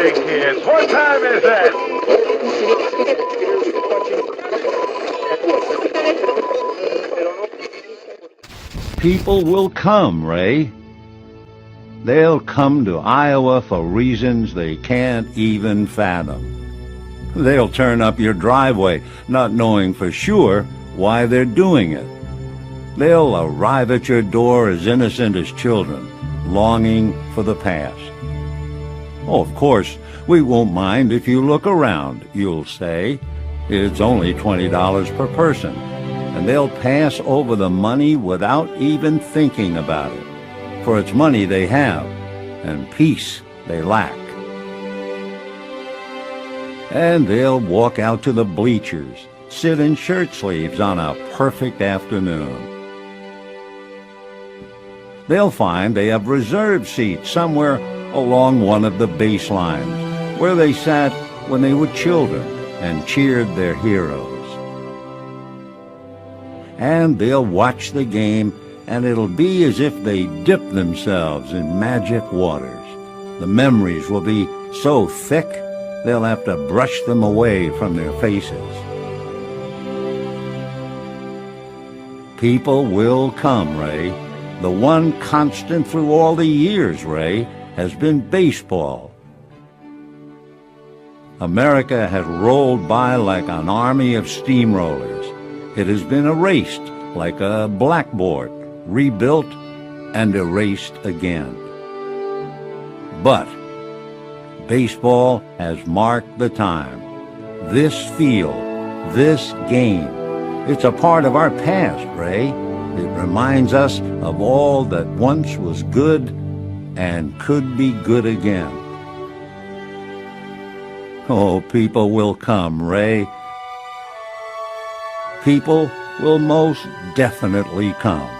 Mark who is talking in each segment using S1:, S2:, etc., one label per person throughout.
S1: Hey, kids, what time is that?
S2: People will come, Ray. They'll come to Iowa for reasons they can't even fathom. They'll turn up your driveway, not knowing for sure why they're doing it. They'll arrive at your door as innocent as children, longing for the past. Oh, of course, we won't mind if you look around, you'll say. It's only $20 per person, and they'll pass over the money without even thinking about it. For it's money they have, and peace they lack. And they'll walk out to the bleachers, sit in shirt sleeves on a perfect afternoon. They'll find they have reserved seats somewhere along one of the baselines, where they sat when they were children and cheered their heroes. And they'll watch the game, and it'll be as if they dipped themselves in magic waters. The memories will be so thick, they'll have to brush them away from their faces. People will come, Ray. The one constant through all the years, Ray, has been baseball. America has rolled by like an army of steamrollers. It has been erased like a blackboard, rebuilt and erased again. But baseball has marked the time. This field, this game, it's a part of our past, Ray. It reminds us of all that once was good and could be good again. Oh, people will come, Ray. People will most definitely come.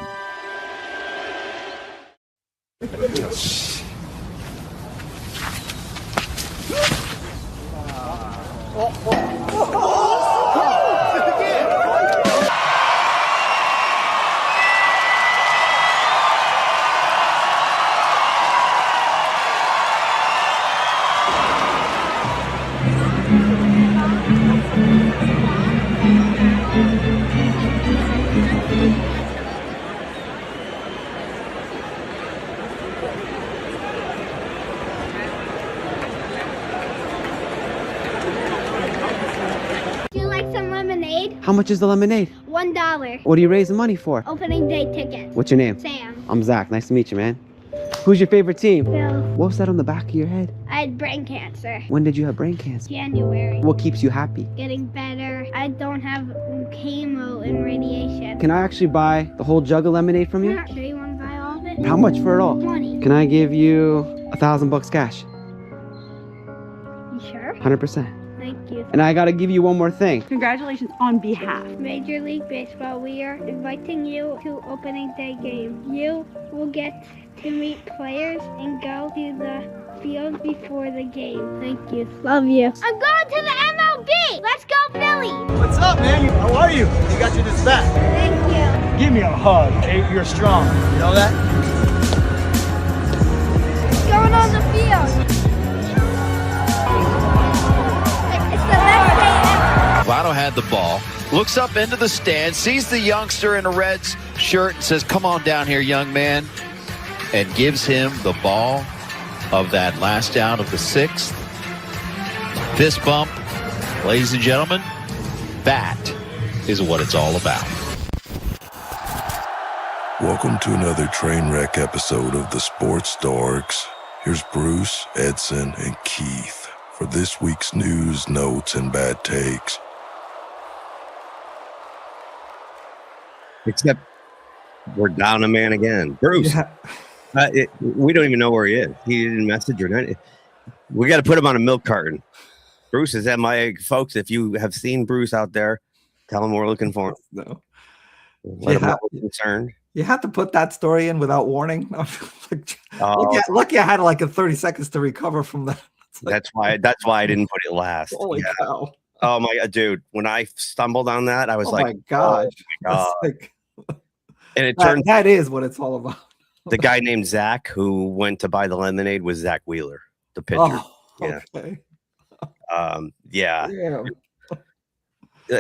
S3: How much is the lemonade?
S4: $1.
S3: What are you raising money for?
S4: Opening day tickets.
S3: What's your name?
S4: Sam.
S3: I'm Zach. Nice to meet you, man. Who's your favorite team?
S4: Bill.
S3: What was that on the back of your head?
S4: I had brain cancer.
S3: When did you have brain cancer?
S4: January.
S3: What keeps you happy?
S4: Getting better. I don't have chemo and radiation.
S3: Can I actually buy the whole jug of lemonade from you?
S4: Yeah, sure you want to buy all of it?
S3: How much for it all?
S4: 20.
S3: Can I give you $1,000 cash?
S4: You sure?
S3: 100%.
S4: Thank you.
S3: And I gotta give you one more thing.
S5: Congratulations on behalf.
S4: Major League Baseball, we are inviting you to opening day game. You will get to meet players and go to the field before the game. Thank you. Love you. I'm going to the MLB. Let's go, Philly.
S6: What's up, man? How are you? You got your this back.
S4: Thank you.
S6: Give me a hug. Hey, you're strong. You know that?
S4: What's going on the field? It's the best day ever.
S7: Votto had the ball, looks up into the stand, sees the youngster in a Reds shirt, and says, "Come on down here, young man," and gives him the ball of that last out of the sixth. Fist bump. Ladies and gentlemen, that is what it's all about.
S8: Welcome to another train wreck episode of the Sports Dorks. Here's Bruce, Edson, and Keith for this week's news, notes, and bad takes.
S9: Except we're down a man again. Bruce, we don't even know where he is. He didn't message or nothing. We got to put him on a milk carton. Bruce is MIA. Folks, if you have seen Bruce out there, tell him we're looking for him.
S10: No.
S9: Let him know we're concerned.
S10: You have to put that story in without warning. Lucky I had like 30 seconds to recover from that.
S9: That's why I didn't put it last.
S10: Holy cow.
S9: Oh my god, dude. When I stumbled on that, I was
S10: my gosh.
S9: Oh my god. And it
S10: turns that is what it's all about.
S9: The guy named Zach who went to buy the lemonade was Zach Wheeler, the pitcher. Yeah.
S10: Okay.
S9: Yeah.
S10: Yeah.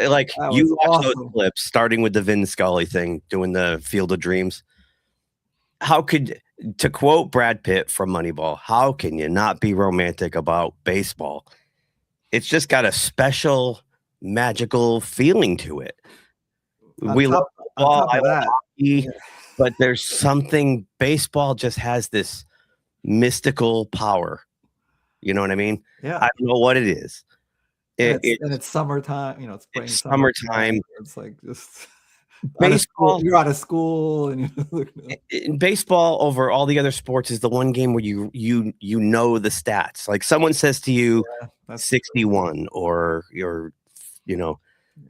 S9: Like
S10: That
S9: you
S10: was
S9: watch those
S10: awesome.
S9: clips, starting with the Vin Scully thing, doing the Field of Dreams. How could, to quote Brad Pitt from Moneyball, how can you not be romantic about baseball? It's just got a special, magical feeling to it. We love
S10: On
S9: football,
S10: top
S9: I
S10: of
S9: love
S10: that,
S9: hockey, but there's something, baseball just has this mystical power. You know what I mean?
S10: yeah.
S9: I don't know what it is.
S10: And it's summertime, it's spring,
S9: It's
S10: summertime.
S9: summertime.
S10: It's like just
S9: Baseball,
S10: you're out of school and
S9: in baseball over all the other sports is the one game where you know the stats. Like someone says to you,
S10: that's
S9: 61 or you're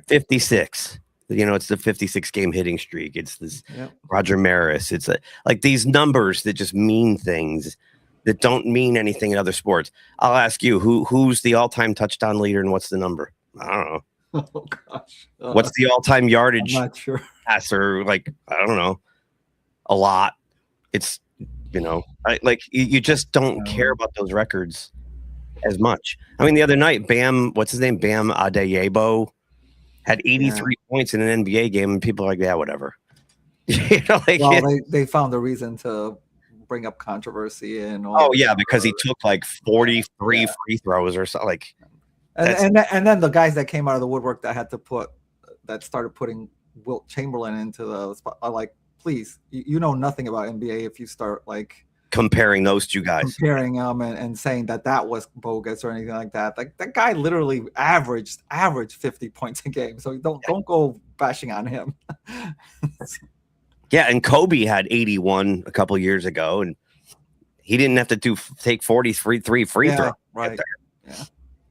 S9: 56. It's the 56 game hitting streak. It's this Roger Maris. It's like these numbers that just mean things that don't mean anything in other sports. I'll ask you, who's the all-time touchdown leader and what's the number? I don't know.
S10: Oh gosh.
S9: What's the all-time yardage
S10: I'm not sure.
S9: passer? Like, I don't know. A lot. It's, you just don't care about those records as much. I mean, the other night, what's his name? Bam Adebayo had 83 points in an NBA game, and people are like, yeah, whatever.
S10: They found a reason to bring up controversy and all.
S9: Oh yeah, because he took like 43 free throws or something. Like,
S10: and then the guys that came out of the woodwork that started putting Wilt Chamberlain into the spot are like, please, you know nothing about NBA if you start like
S9: comparing those two guys,
S10: and saying that was bogus or anything like that. Like that guy literally averaged 50 points a game, so don't go bashing on him.
S9: Yeah, and Kobe had 81 a couple years ago, and he didn't have to take 43 free throws.
S10: Right. Yeah.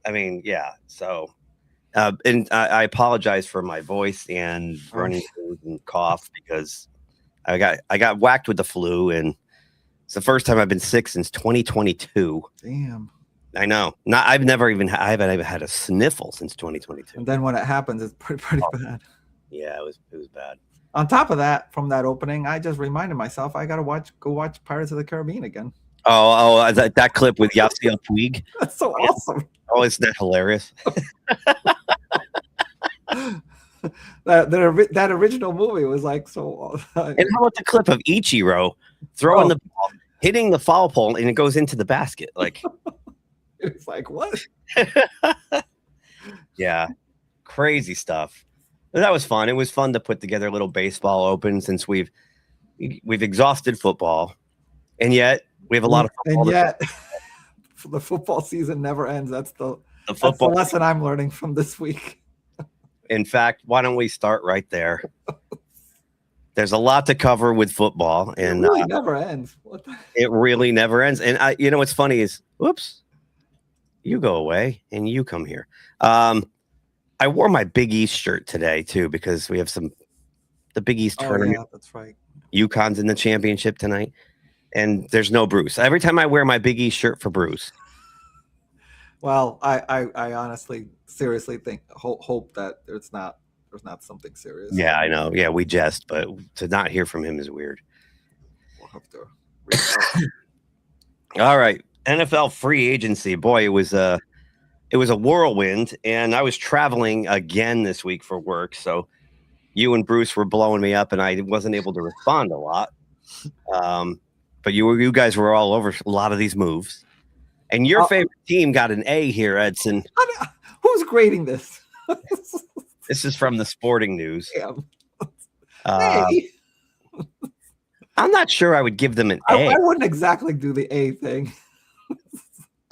S9: I mean, yeah. So, and I apologize for my voice and running and cough because I got whacked with the flu, and it's the first time I've been sick since 2022.
S10: Damn.
S9: I know. I haven't even had a sniffle since 2022.
S10: And then when it happens, it's pretty bad.
S9: Yeah, it was bad.
S10: On top of that, from that opening, I just reminded myself I gotta go watch Pirates of the Caribbean again.
S9: Oh, that clip with Yasiel Puig.
S10: That's so awesome.
S9: Oh, isn't that hilarious?
S10: that original movie was like so.
S9: And how about the clip of Ichiro throwing the ball, hitting the foul pole, and it goes into the basket? Like,
S10: it's like what?
S9: Yeah, crazy stuff. That was fun. It was fun to put together a little baseball open since we've exhausted football, and yet we have a lot of football.
S10: And yet, the football season never ends. That's the lesson I'm learning from this week.
S9: In fact, why don't we start right there? There's a lot to cover with football, and
S10: it really never ends.
S9: It really never ends. And what's funny is, whoops, you go away and you come here. I wore my Big East shirt today too because we have the Big East tournament.
S10: Yeah, that's right.
S9: UConn's in the championship tonight, and there's no Bruce. Every time I wear my Big East shirt for Bruce.
S10: Well, I honestly, seriously hope that there's not something serious.
S9: Yeah, I know. Yeah, we jest, but to not hear from him is weird.
S10: We'll have to reach out.
S9: All right, NFL free agency. Boy, it was a whirlwind, and I was traveling again this week for work. So you and Bruce were blowing me up, and I wasn't able to respond a lot. But you guys were all over a lot of these moves. And your favorite team got an A here, Edson.
S10: Who's grading this?
S9: This is from the Sporting News.
S10: Hey.
S9: I'm not sure I would give them an A.
S10: I wouldn't exactly do the A thing.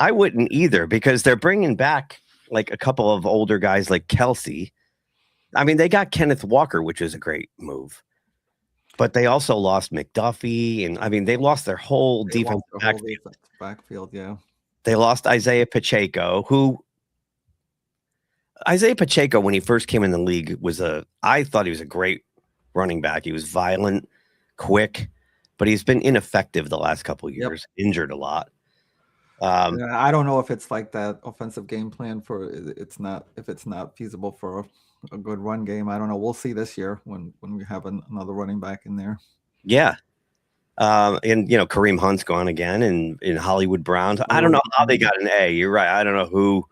S9: I wouldn't either because they're bringing back like a couple of older guys like Kelsey. I mean, they got Kenneth Walker, which is a great move. But they also lost McDuffie, and I mean, they lost their whole defensive
S10: backfield. Yeah.
S9: They lost Isaiah Pacheco, when he first came in the league, I thought he was a great running back. He was violent, quick, but he's been ineffective the last couple of years, injured a lot.
S10: I don't know if it's like that offensive game plan if it's not feasible for a good run game. I don't know. We'll see this year when we have another running back in there.
S9: Yeah. And Kareem Hunt's gone again, and in Hollywood Browns. I don't know how they got an A. You're right. I don't know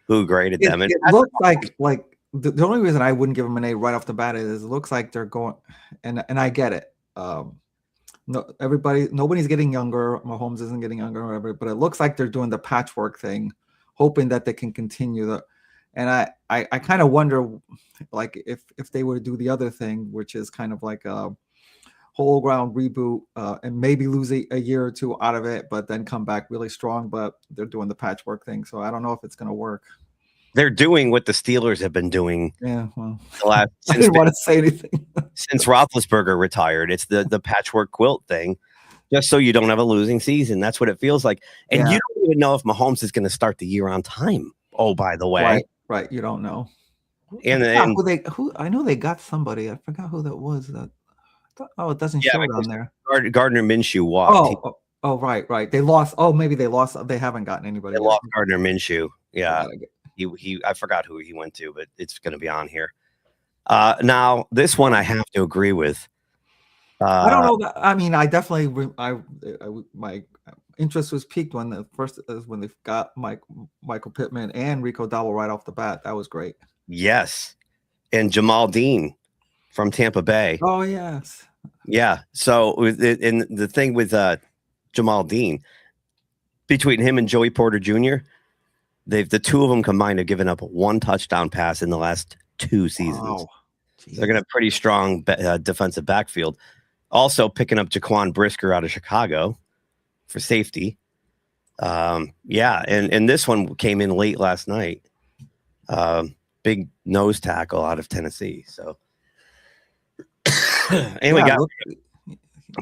S9: who graded them.
S10: It looks like the only reason I wouldn't give them an A right off the bat is it looks like they're going, and I get it. No, nobody's getting younger. Mahomes isn't getting younger, or whatever, but it looks like they're doing the patchwork thing, hoping that they can continue the. And I kind of wonder, like, if they were to do the other thing, which is kind of like a whole ground reboot, and maybe lose a year or two out of it, but then come back really strong. But they're doing the patchwork thing, so I don't know if it's going to work.
S9: They're doing what the Steelers have been doing.
S10: Yeah, well,
S9: the last,
S10: I didn't want to say anything.
S9: Since Roethlisberger retired. It's the patchwork quilt thing, just so you don't have a losing season. That's what it feels like. And you don't even know if Mahomes is going to start the year on time. Oh, by the way,
S10: right, you don't know.
S9: And
S10: who I know they got somebody. I forgot who that was. It doesn't show it on there.
S9: Gardner Minshew walked.
S10: Oh, right. They lost. Oh, maybe they lost. They haven't gotten anybody.
S9: They lost Gardner Minshew. Yeah. I forgot who he went to, but it's going to be on here. Now this one I have to agree with.
S10: I don't know. I mean, I definitely, my interest was piqued when they got Michael Pittman and Rico Dowell right off the bat. That was great.
S9: Yes, and Jamal Dean from Tampa Bay.
S10: Oh yes.
S9: Yeah. So and the thing with Jamal Dean, between him and Joey Porter Jr., the two of them combined have given up one touchdown pass in the last 2 seasons.
S10: Wow.
S9: They're going to have pretty strong defensive backfield. Also picking up Jaquan Brisker out of Chicago for safety. Yeah, and this one came in late last night. Big nose tackle out of Tennessee. So and we got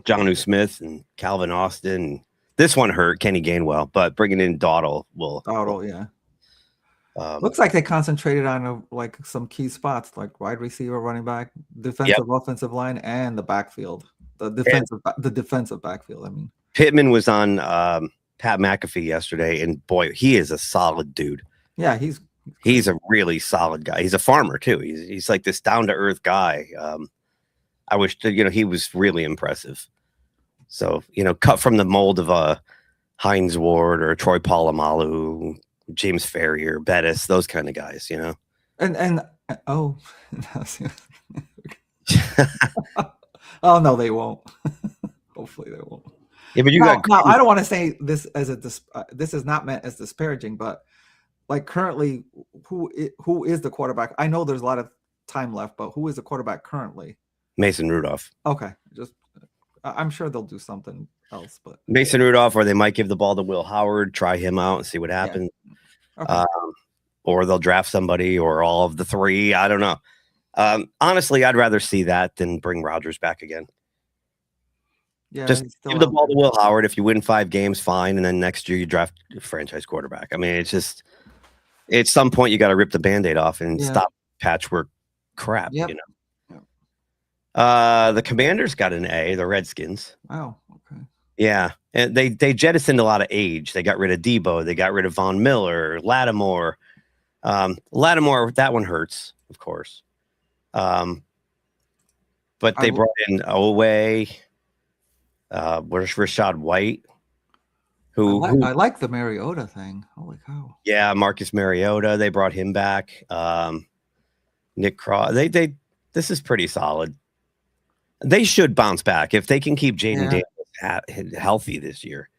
S9: Jonnu Smith and Calvin Austin. This one hurt Kenny Gainwell, but bringing in Dowdle will.
S10: Dowdle, yeah. Looks like they concentrated on like some key spots, like wide receiver, running back, defensive, offensive line, and the backfield. The defensive backfield. I mean,
S9: Pittman was on Pat McAfee yesterday, and boy, he is a solid dude.
S10: Yeah,
S9: he's a really solid guy. He's a farmer too. He's like this down to earth guy. I wish he was really impressive. So cut from the mold of a Hines Ward or Troy Polamalu, James Ferrier, Bettis, those kind of guys,
S10: And oh no, they won't. Hopefully they won't.
S9: Yeah, but
S10: now, I don't want to say this as this is not meant as disparaging, but like currently, who is the quarterback? I know there's a lot of time left, but who is the quarterback currently?
S9: Mason Rudolph.
S10: Okay, I'm sure they'll do something else, but
S9: Mason Rudolph, or they might give the ball to Will Howard, try him out and see what happens. Yeah. Okay. Or they'll draft somebody, or all of the three. I don't know. Honestly, I'd rather see that than bring Rodgers back again. Yeah, just give the ball to Will Howard. If you win 5 games, fine, and then next year you draft a franchise quarterback. I mean, it's just at some point you got to rip the Band-Aid off and stop patchwork crap.
S10: Yep.
S9: The Commanders got an A, the Redskins.
S10: Wow. Okay.
S9: Yeah. And they jettisoned a lot of age. They got rid of Debo. They got rid of Von Miller, Lattimore. Lattimore, that one hurts, of course. But they brought in Oweh. Where's Rashad White?
S10: I like the Mariota thing. Holy cow.
S9: Yeah, Marcus Mariota. They brought him back. Nick Cross. This is pretty solid. They should bounce back if they can keep Jaden Daniels healthy this year.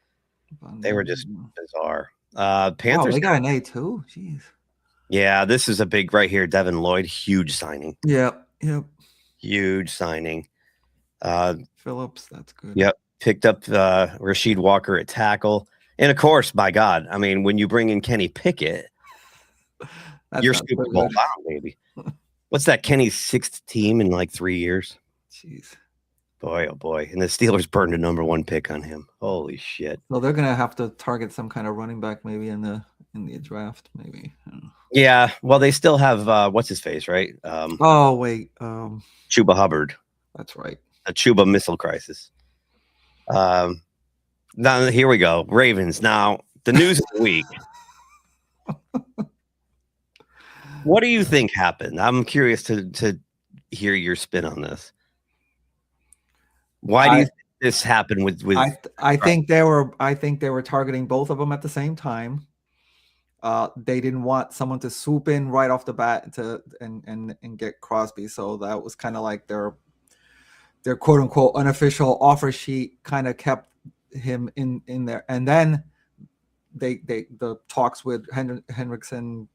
S9: They were just bizarre. Panthers.
S10: They got an A too. Jeez.
S9: Yeah, this is a big right here. Devin Lloyd, huge signing.
S10: Yep.
S9: Huge signing.
S10: Phillips, that's good.
S9: Yep. Picked up Rasheed Walker at tackle. And of course, by God, I mean, when you bring in Kenny Pickett, you're Super Bowl bound, baby. What's that? Kenny's 6th team in like 3 years.
S10: Jeez.
S9: Boy, oh boy. And the Steelers burned a #1 pick on him. Holy shit.
S10: So they're gonna have to target some kind of running back maybe in the draft, maybe.
S9: Yeah. Well, they still have what's his face, right?
S10: Oh wait.
S9: Chuba Hubbard.
S10: That's right.
S9: A Chuba missile crisis. Now here we go. Ravens. Now, the news of the week. What do you think happened? I'm curious to hear your spin on this. Why do you think this happened with
S10: I think they were targeting both of them at the same time. They didn't want someone to swoop in right off the bat and get Crosby, so that was kind of like their quote unquote unofficial offer sheet kind of kept him in there. And then the talks with Henriksen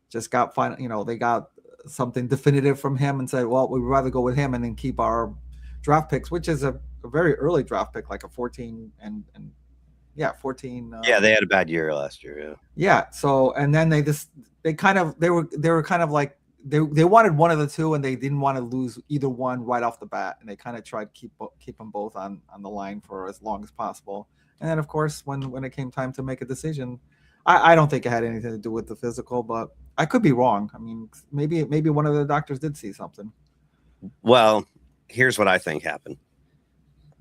S10: just got final. They got something definitive from him and said, well, we'd rather go with him and then keep our draft picks, which is a very early draft pick, like a 14 and 14.
S9: Yeah, they had a bad year last year.
S10: Yeah. So, and then they were kind of like they wanted one of the two, and they didn't want to lose either one right off the bat, and they kind of tried to keep them both on the line for as long as possible. And then, of course, when it came time to make a decision, I don't think it had anything to do with the physical, but I could be wrong. I mean, maybe one of the doctors did see something.
S9: Well, here's what I think happened.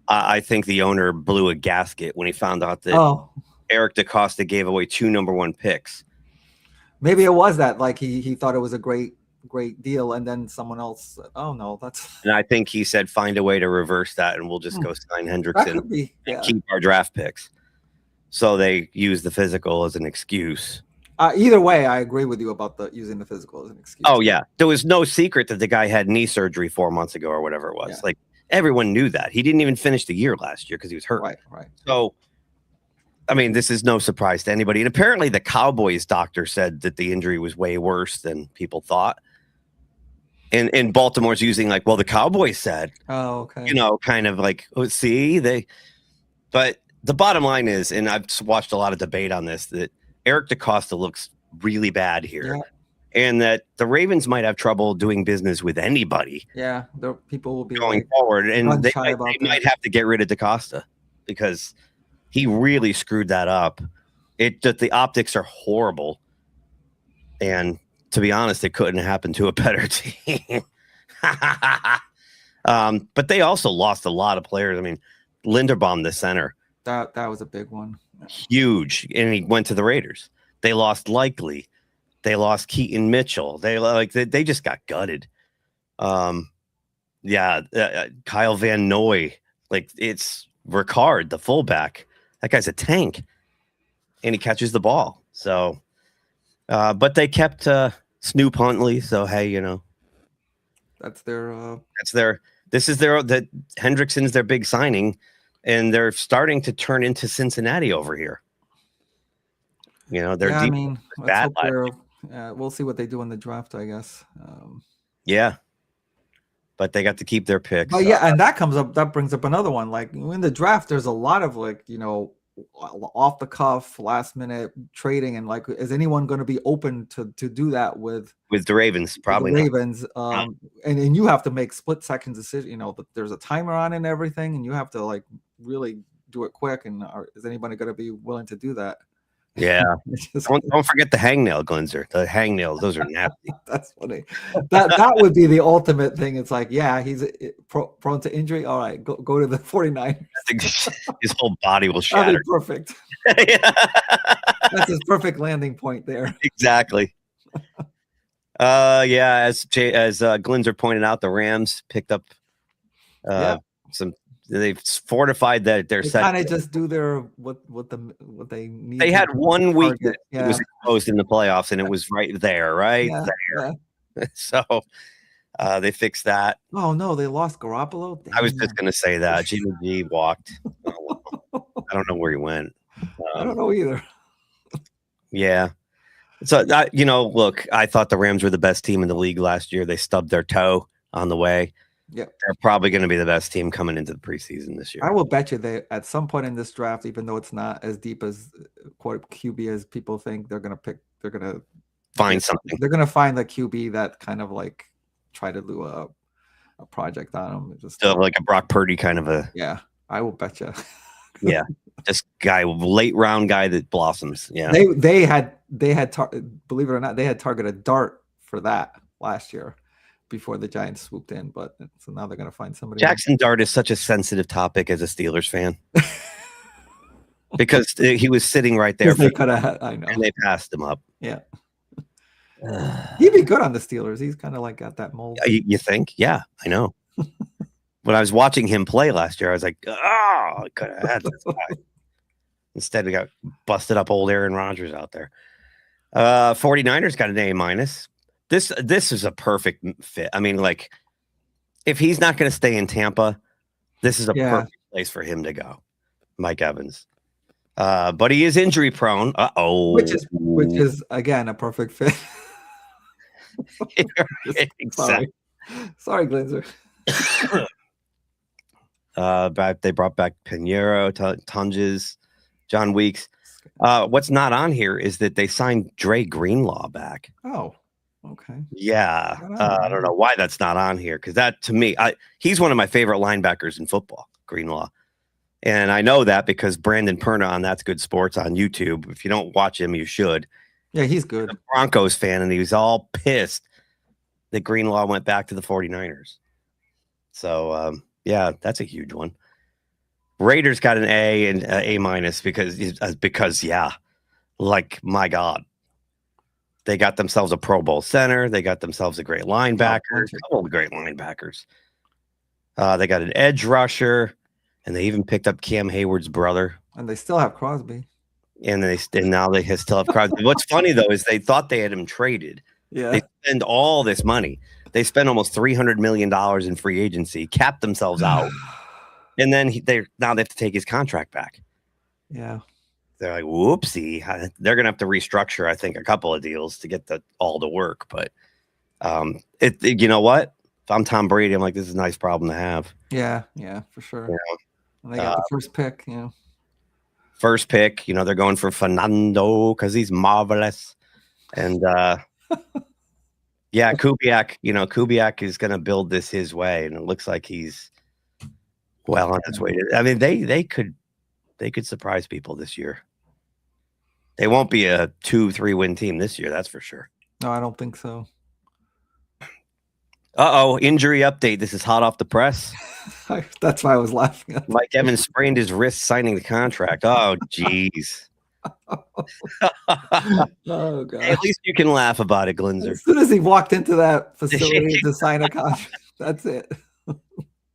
S9: I think the owner blew a gasket when he found out that Eric DaCosta gave away 2 number 1 picks.
S10: Maybe it was that, like, he thought it was a great deal, and then someone else said, oh no, that's.
S9: And I think he said, find a way to reverse that, and we'll just go sign Hendrickson and keep our draft picks. So they use the physical as an excuse.
S10: Either way, I agree with you about using the physical as an excuse.
S9: Oh yeah, there was no secret that the guy had knee surgery 4 months ago or whatever it was.
S10: Yeah.
S9: Like, everyone knew that. He didn't even finish the year last year because he was hurt.
S10: Right.
S9: So, I mean, this is no surprise to anybody. And apparently the Cowboys doctor said that the injury was way worse than people thought. And Baltimore's using like, well, the Cowboys said,
S10: okay.
S9: Kind of like, but the bottom line is, and I've watched a lot of debate on this, that Eric DaCosta looks really bad here.
S10: Yeah.
S9: And that the Ravens might have trouble doing business with anybody.
S10: Yeah, the people will be
S9: going forward, and they might have to get rid of DaCosta because he really screwed that up. The optics are horrible, and to be honest, it couldn't happen to a better team. But they also lost a lot of players. I mean, Linderbaum, the center,
S10: that was a big one,
S9: huge, and he went to the Raiders. They lost Likely. They lost Keaton Mitchell. They just got gutted. Kyle Van Noy. Like, it's Ricard, the fullback. That guy's a tank, and he catches the ball. So, but they kept Snoop Huntley. So hey,
S10: that's their.
S9: That Hendrickson's their big signing, and they're starting to turn into Cincinnati over here. They're deep.
S10: I mean, bad. We'll see what they do in the draft, I guess.
S9: But they got to keep their picks.
S10: But and that brings up another one. Like, in the draft, there's a lot of off the cuff, last minute trading, and like, is anyone going to be open to do that with
S9: the Ravens? Probably not.
S10: Ravens. And you have to make split second decision. There's a timer on it and everything, and you have to like really do it quick. And is anybody going to be willing to do that?
S9: Yeah. Don't forget the hangnail, Glinzer. The hangnails, those are nasty.
S10: That's funny. That would be the ultimate thing. It's like, yeah, he's prone to injury. All right, go to the 49ers.
S9: His whole body will shatter.
S10: That'd be perfect. That's his perfect landing point there.
S9: Exactly. As Glinzer pointed out, the Rams picked up some. They've fortified that their set.
S10: Kind of just do their what they need.
S9: They had 1 week that was exposed in the playoffs, and it was right there. Yeah. So they fixed that.
S10: Oh no, they lost Garoppolo. Damn.
S9: I was just gonna say that Jimmy G walked. I don't know where he went.
S10: I don't know either.
S9: Yeah. So look, I thought the Rams were the best team in the league last year. They stubbed their toe on the way.
S10: Yeah,
S9: they're probably going to be the best team coming into the preseason this year.
S10: I will bet you they at some point in this draft, even though it's not as deep as quote QB as people think, they're going to
S9: find something.
S10: They're going to find the QB that kind of like try to do a project on them. Just
S9: like a Brock Purdy kind of a.
S10: Yeah, I will bet you.
S9: Yeah, this guy, late round guy that blossoms. Yeah,
S10: they had believe it or not, they had targeted Dart for that last year before the Giants swooped in, but so now they're going to find somebody.
S9: Jackson Dart is such a sensitive topic as a Steelers fan because he was sitting right there.
S10: They could have, I know,
S9: and they passed him up.
S10: Yeah, he'd be good on the Steelers. He's kind of like got that mold.
S9: You think? Yeah, I know. when I was watching him play last year, I was like, oh, I could have had this guy. Instead, we got busted up old Aaron Rodgers out there. 49ers got an A-. This is a perfect fit. I mean, like, if he's not going to stay in Tampa, this is a perfect place for him to go. Mike Evans. But he is injury prone.
S10: Which is again a perfect fit.
S9: Exactly.
S10: Sorry, Glinzer.
S9: They brought back Pinheiro, Tunges, John Weeks. What's not on here is that they signed Dre Greenlaw back.
S10: Oh, okay.
S9: Yeah. I don't know why that's not on here, because that, to me, he's one of my favorite linebackers in football, Greenlaw. And I know that because Brandon Perna on That's Good Sports on YouTube. If you don't watch him, you should.
S10: Yeah, he's good.
S9: He's a Broncos fan, and he was all pissed that Greenlaw went back to the 49ers. So, yeah, that's a huge one. Raiders got an A and A- because, yeah, like, my God. They got themselves a Pro Bowl center. They got themselves a great linebacker. A couple of great linebackers. They got an edge rusher. And they even picked up Cam Hayward's brother.
S10: And they still have Crosby.
S9: And now they still have Crosby. What's funny, though, is they thought they had him traded.
S10: Yeah.
S9: They spend all this money. They spent almost $300 million in free agency, capped themselves out. And then they have to take his contract back.
S10: Yeah.
S9: They're like, whoopsie. They're going to have to restructure, I think, a couple of deals to get all the work. But you know what? If I'm Tom Brady, I'm like, this is a nice problem to have.
S10: Yeah, for sure. Yeah. And they got the first pick,
S9: First pick, they're going for Fernando because he's marvelous. And yeah, Kubiak is going to build this his way, and it looks like he's well on his way. I mean, they could surprise people this year. They won't be a 2-3 win team this year, that's for sure.
S10: No, I don't think so.
S9: Injury update. This is hot off the press.
S10: That's why I was laughing.
S9: Mike Evans sprained his wrist signing the contract. Oh, jeez.
S10: Oh, God.
S9: Hey, at least you can laugh about it, Glinzer.
S10: As soon as he walked into that facility to sign a contract, that's it.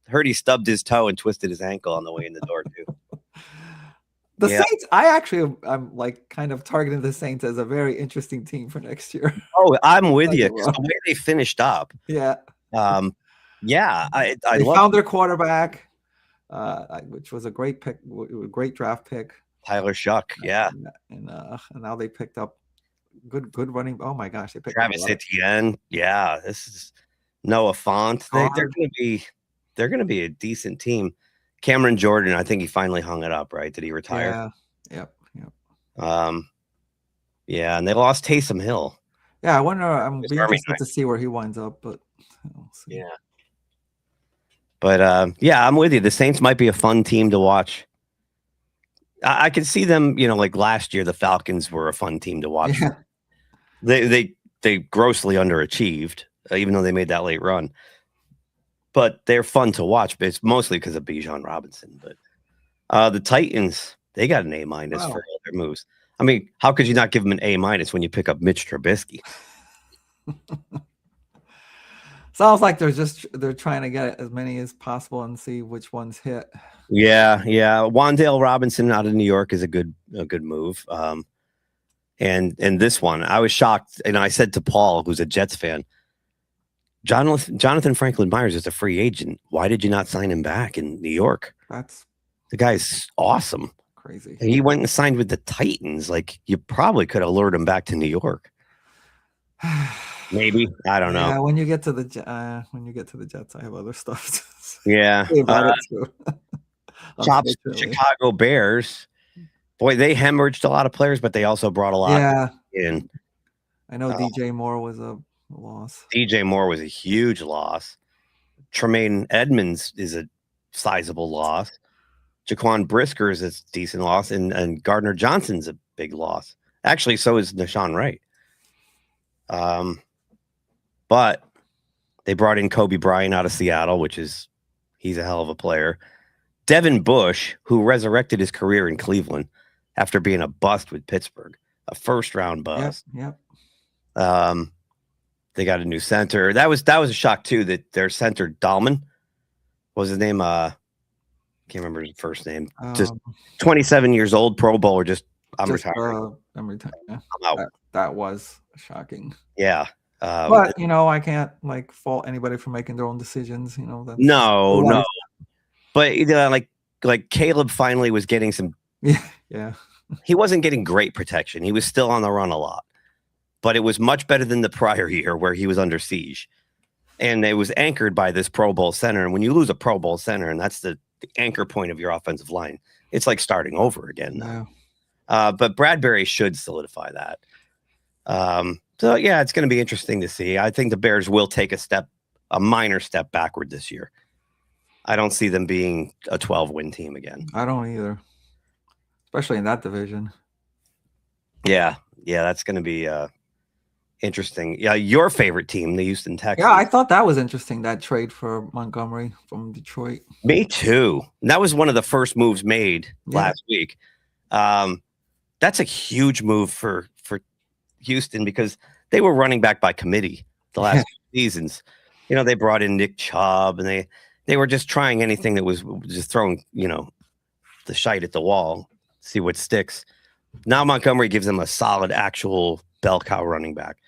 S9: Heard he stubbed his toe and twisted his ankle on the way in the door, too.
S10: The Saints, I'm like kind of targeting the Saints as a very interesting team for next year.
S9: Oh, I'm with you. The way they finished up.
S10: Yeah.
S9: I
S10: found their quarterback, which was a great pick, great draft pick.
S9: Tyler Shuck, yeah. And
S10: now they picked up good running. Oh my gosh, they picked
S9: Travis Etienne. Yeah, this is Noah Fant. They're gonna be a decent team. Cameron Jordan, I think he finally hung it up, right? Did he retire?
S10: Yeah. Yep.
S9: Yeah, and they lost Taysom Hill.
S10: Yeah, I wonder. I'm being interested to see where he winds up, but we'll see.
S9: Yeah. But I'm with you. The Saints might be a fun team to watch. I could see them, like last year, the Falcons were a fun team to watch. Yeah. They grossly underachieved, even though they made that late run. But they're fun to watch, but it's mostly because of Bijan Robinson. But the Titans, they got an A- for all their moves. I mean, how could you not give them an A- when you pick up Mitch Trubisky?
S10: Sounds like they're trying to get as many as possible and see which ones hit.
S9: Yeah. Wan'Dale Robinson out of New York is a good move. And this one, I was shocked, and I said to Paul, who's a Jets fan, Jonathan Franklin Myers is a free agent. Why did you not sign him back in New York? The guy's awesome.
S10: Crazy.
S9: And he went and signed with the Titans. Like, you probably could have lured him back to New York. Maybe. I don't know.
S10: Yeah, when you get to the Jets, I have other stuff.
S9: Yeah. Chops Chicago Bears. Boy, they hemorrhaged a lot of players, but they also brought a lot in.
S10: I know DJ Moore was a loss.
S9: DJ Moore was a huge loss. Tremaine Edmonds is a sizable loss. Jaquan Brisker is a decent loss, and Gardner Johnson's a big loss. Actually, so is Nashawn Wright. But they brought in Kobe Bryant out of Seattle, he's a hell of a player. Devin Bush, who resurrected his career in Cleveland after being a bust with Pittsburgh, a first-round bust.
S10: Yep.
S9: They got a new center. That was a shock too, that their center Dahlman What was his name? Can't remember his first name. Just
S10: Um,
S9: 27 years old, Pro Bowler. I'm
S10: just,
S9: retiring.
S10: every time. Yeah.
S9: I'm out.
S10: That was shocking.
S9: Yeah.
S10: But I can't fault anybody for making their own decisions. That's
S9: No.
S10: life.
S9: But like Caleb finally was getting some.
S10: Yeah.
S9: He wasn't getting great protection. He was still on the run a lot, but it was much better than the prior year where he was under siege, and it was anchored by this Pro Bowl center. And when you lose a Pro Bowl center, and that's the anchor point of your offensive line, it's like starting over again now. But Bradbury should solidify that. So yeah, it's going to be interesting to see. I think the Bears will take a minor step backward this year. I don't see them being a 12-win team again.
S10: I don't either, especially in that division.
S9: Yeah, that's going to be interesting. Yeah, your favorite team, the Houston Texans.
S10: Yeah, I thought that was interesting, that trade for Montgomery from Detroit.
S9: Me too. And that was one of the first moves made last week. That's a huge move for Houston because they were running back by committee the last seasons. They brought in Nick Chubb, and they were just trying anything that was just throwing, the shite at the wall, see what sticks. Now Montgomery gives them a solid, actual bell cow running back.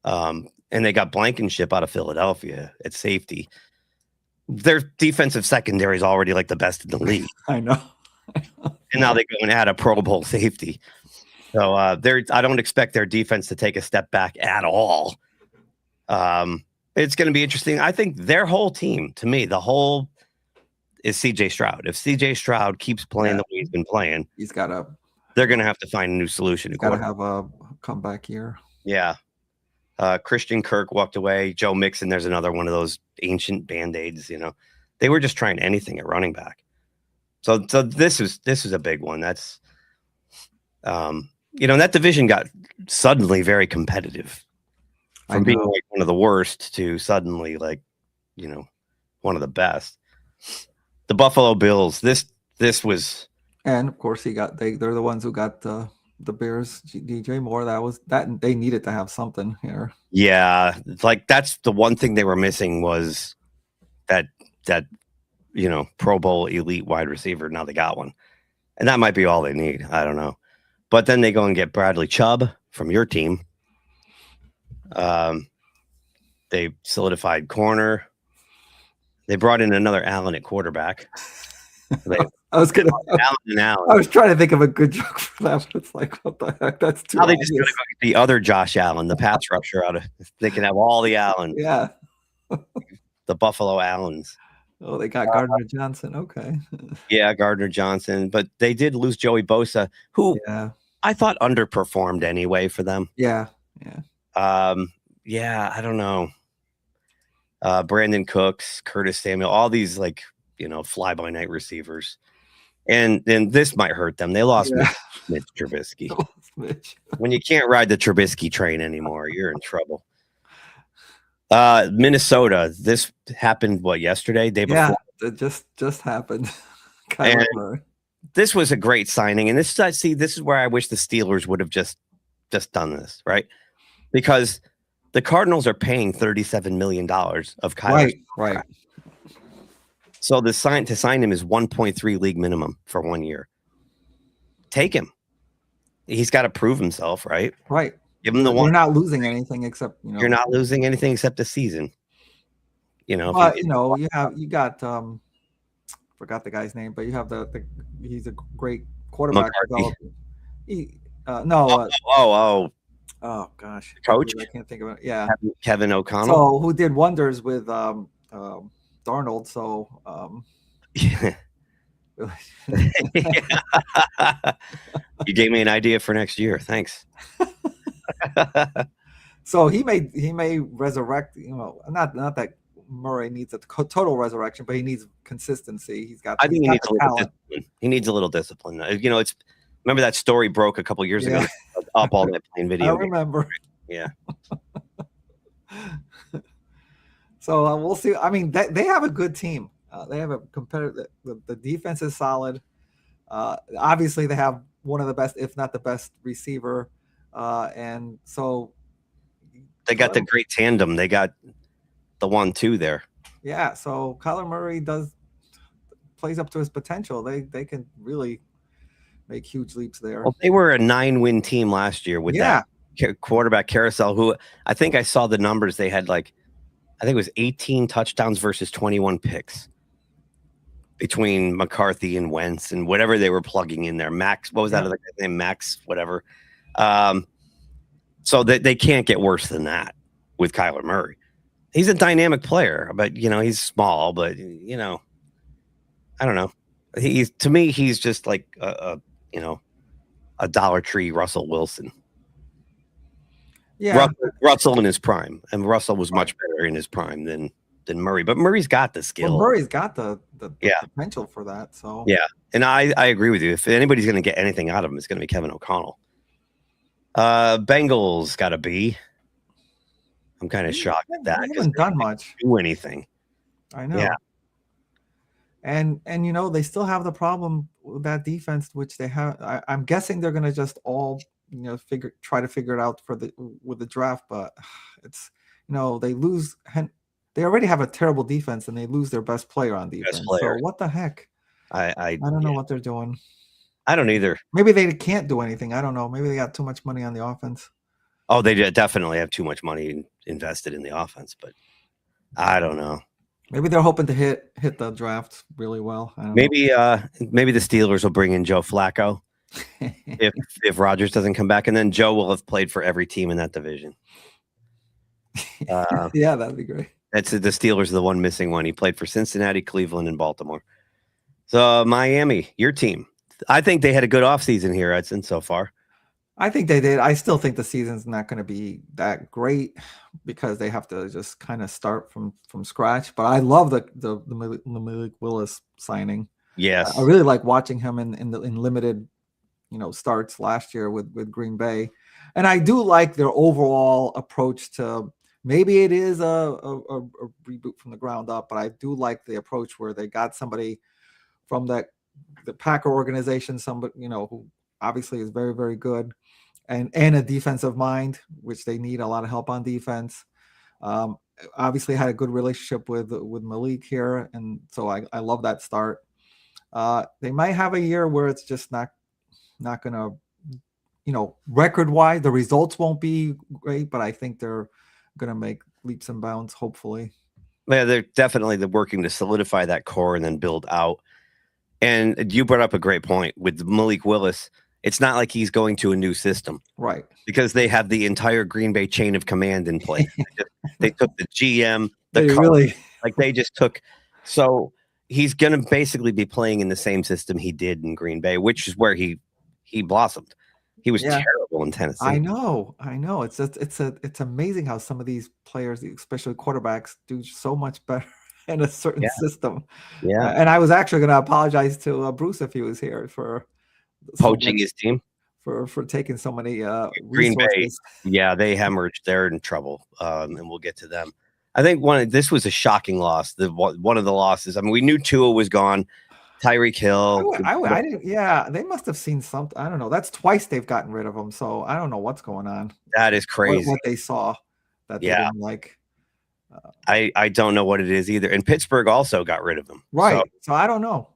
S9: And they got Blankenship out of Philadelphia at safety. Their defensive secondary is already like the best in the league.
S10: I know.
S9: And now they go and add a Pro Bowl safety. So I don't expect their defense to take a step back at all. It's going to be interesting. I think their whole team, to me, the whole is CJ Stroud. If CJ Stroud keeps playing the way he's been playing, they're going to have to find a new solution.
S10: Got to have a comeback year.
S9: Yeah. Christian Kirk walked away. Joe Mixon, there's another one of those ancient Band-Aids, They were just trying anything at running back. So this is a big one. That's that division got suddenly very competitive from being like one of the worst to suddenly one of the best. The Buffalo Bills. This was,
S10: and of course they're the ones who got the Bears DJ Moore. That they needed to have something here.
S9: Yeah, that's the one thing they were missing was that Pro Bowl elite wide receiver. Now they got one, and that might be all they need. I don't know. But then they go and get Bradley Chubb from your team. They solidified corner. They brought in another Allen at quarterback. I was
S10: trying to think of a good joke for that, but it's like, what the heck? That's too.
S9: Now they just gonna go get the other Josh Allen, the pass rusher they can have all the Allen.
S10: Yeah.
S9: The Buffalo Allens.
S10: Oh, they got Gardner Johnson. Okay.
S9: Yeah, Gardner Johnson, but they did lose Joey Bosa, who I thought underperformed anyway for them.
S10: Yeah.
S9: I don't know. Brandon Cooks, Curtis Samuel, all these fly-by-night receivers. And this might hurt them. They lost Mitch Trubisky. When you can't ride the Trubisky train anymore, you're in trouble. Minnesota, this happened yesterday? Day before?
S10: Yeah, it just happened.
S9: And this was a great signing. And this is where I wish the Steelers would have just done this, right? Because the Cardinals are paying $37 million of Kyler.
S10: Right.
S9: So to sign him is 1.3 league minimum for 1 year. Take him. He's got to prove himself, right?
S10: Right.
S9: Give him the one.
S10: You're not losing anything except
S9: You're not losing anything except the season. You got forgot the guy's name, but you have he's a great quarterback.
S10: Oh gosh,
S9: coach.
S10: I can't think of it. Yeah,
S9: Kevin O'Connell.
S10: So who did wonders with Darnold? So
S9: you gave me an idea for next year. Thanks.
S10: So he may resurrect. Not that Murray needs a total resurrection, but he needs consistency.
S9: I think he needs a little discipline. He needs a little discipline. It's. Remember that story broke a couple years ago? Up all that playing video.
S10: I remember.
S9: Yeah.
S10: So we'll see. I mean, they have a good team. They have a competitive. The defense is solid. Obviously, they have one of the best, if not the best, receiver. And so
S9: they got the great tandem. They got the 1-2 there.
S10: Yeah, so Kyler Murray plays up to his potential. They can really make huge leaps there.
S9: Well, they were a 9-win team last year with that quarterback carousel, who I think I saw the numbers. They had I think it was 18 touchdowns versus 21 picks between McCarthy and Wentz and whatever they were plugging in there. Max, what was that other guy's name? Max, whatever. So they can't get worse than that with Kyler Murray. He's a dynamic player, but he's small. But I don't know. To me, he's just like a Dollar Tree Russell Wilson.
S10: Yeah,
S9: Russell in his prime, and Russell was much better in his prime than Murray. But Murray's got the skill.
S10: Well, Murray's got the potential for that. So
S9: yeah, and I agree with you. If anybody's going to get anything out of him, it's going to be Kevin O'Connell. Bengals got a B. I'm kind of shocked at that.
S10: They haven't done much.
S9: Do anything?
S10: I know.
S9: Yeah.
S10: And they still have the problem with that defense, which they have. I'm guessing they're going to just all try to figure it out with the draft, but it's they lose. They already have a terrible defense, and they lose their best player on defense. So what the heck?
S9: I
S10: don't know what they're doing.
S9: I don't either.
S10: Maybe they can't do anything. I don't know. Maybe they got too much money on the offense.
S9: Oh, they definitely have too much money invested in the offense, but I don't know.
S10: Maybe they're hoping to hit the draft really well. I don't
S9: maybe the Steelers will bring in Joe Flacco if Rodgers doesn't come back, and then Joe will have played for every team in that division.
S10: Yeah, that'd be great.
S9: The Steelers are the one missing one. He played for Cincinnati, Cleveland, and Baltimore. So Miami, your team. I think they had a good offseason here, Edson, so far.
S10: I think they did. I still think the season's not going to be that great because they have to just kind of start from scratch. But I love the Malik Willis signing.
S9: Yes,
S10: I really like watching him in limited, starts last year with Green Bay, and I do like their overall approach to. Maybe it is a reboot from the ground up, but I do like the approach where they got somebody from the Packer organization, somebody who obviously is very, very good, and a defensive mind, which they need a lot of help on defense. Obviously had a good relationship with Malik here, and so I love that start. They might have a year where it's just not gonna, record wise, the results won't be great, but I think they're gonna make leaps and bounds, hopefully.
S9: Yeah, they're definitely working to solidify that core and then build out. And you brought up a great point with Malik Willis. It's not like he's going to a new system,
S10: right?
S9: Because they have the entire Green Bay chain of command in place. They took the GM, they just took. So he's going to basically be playing in the same system he did in Green Bay, which is where he blossomed. He was terrible in Tennessee.
S10: I know. It's amazing how some of these players, especially quarterbacks, do so much better in a certain system.
S9: Yeah.
S10: And I was actually going to apologize to Bruce if he was here for
S9: poaching his team
S10: for taking so many
S9: Green
S10: resources.
S9: Bay. Yeah, they hemorrhaged. They're in trouble, and we'll get to them. I think this was a shocking loss. One of the losses. I mean, we knew Tua was gone. Tyreek Hill.
S10: I didn't. Yeah, they must have seen something. I don't know. That's twice they've gotten rid of him. So I don't know what's going on.
S9: That is crazy.
S10: What they saw that they didn't like.
S9: I don't know what it is either. And Pittsburgh also got rid of him.
S10: Right. So I don't know.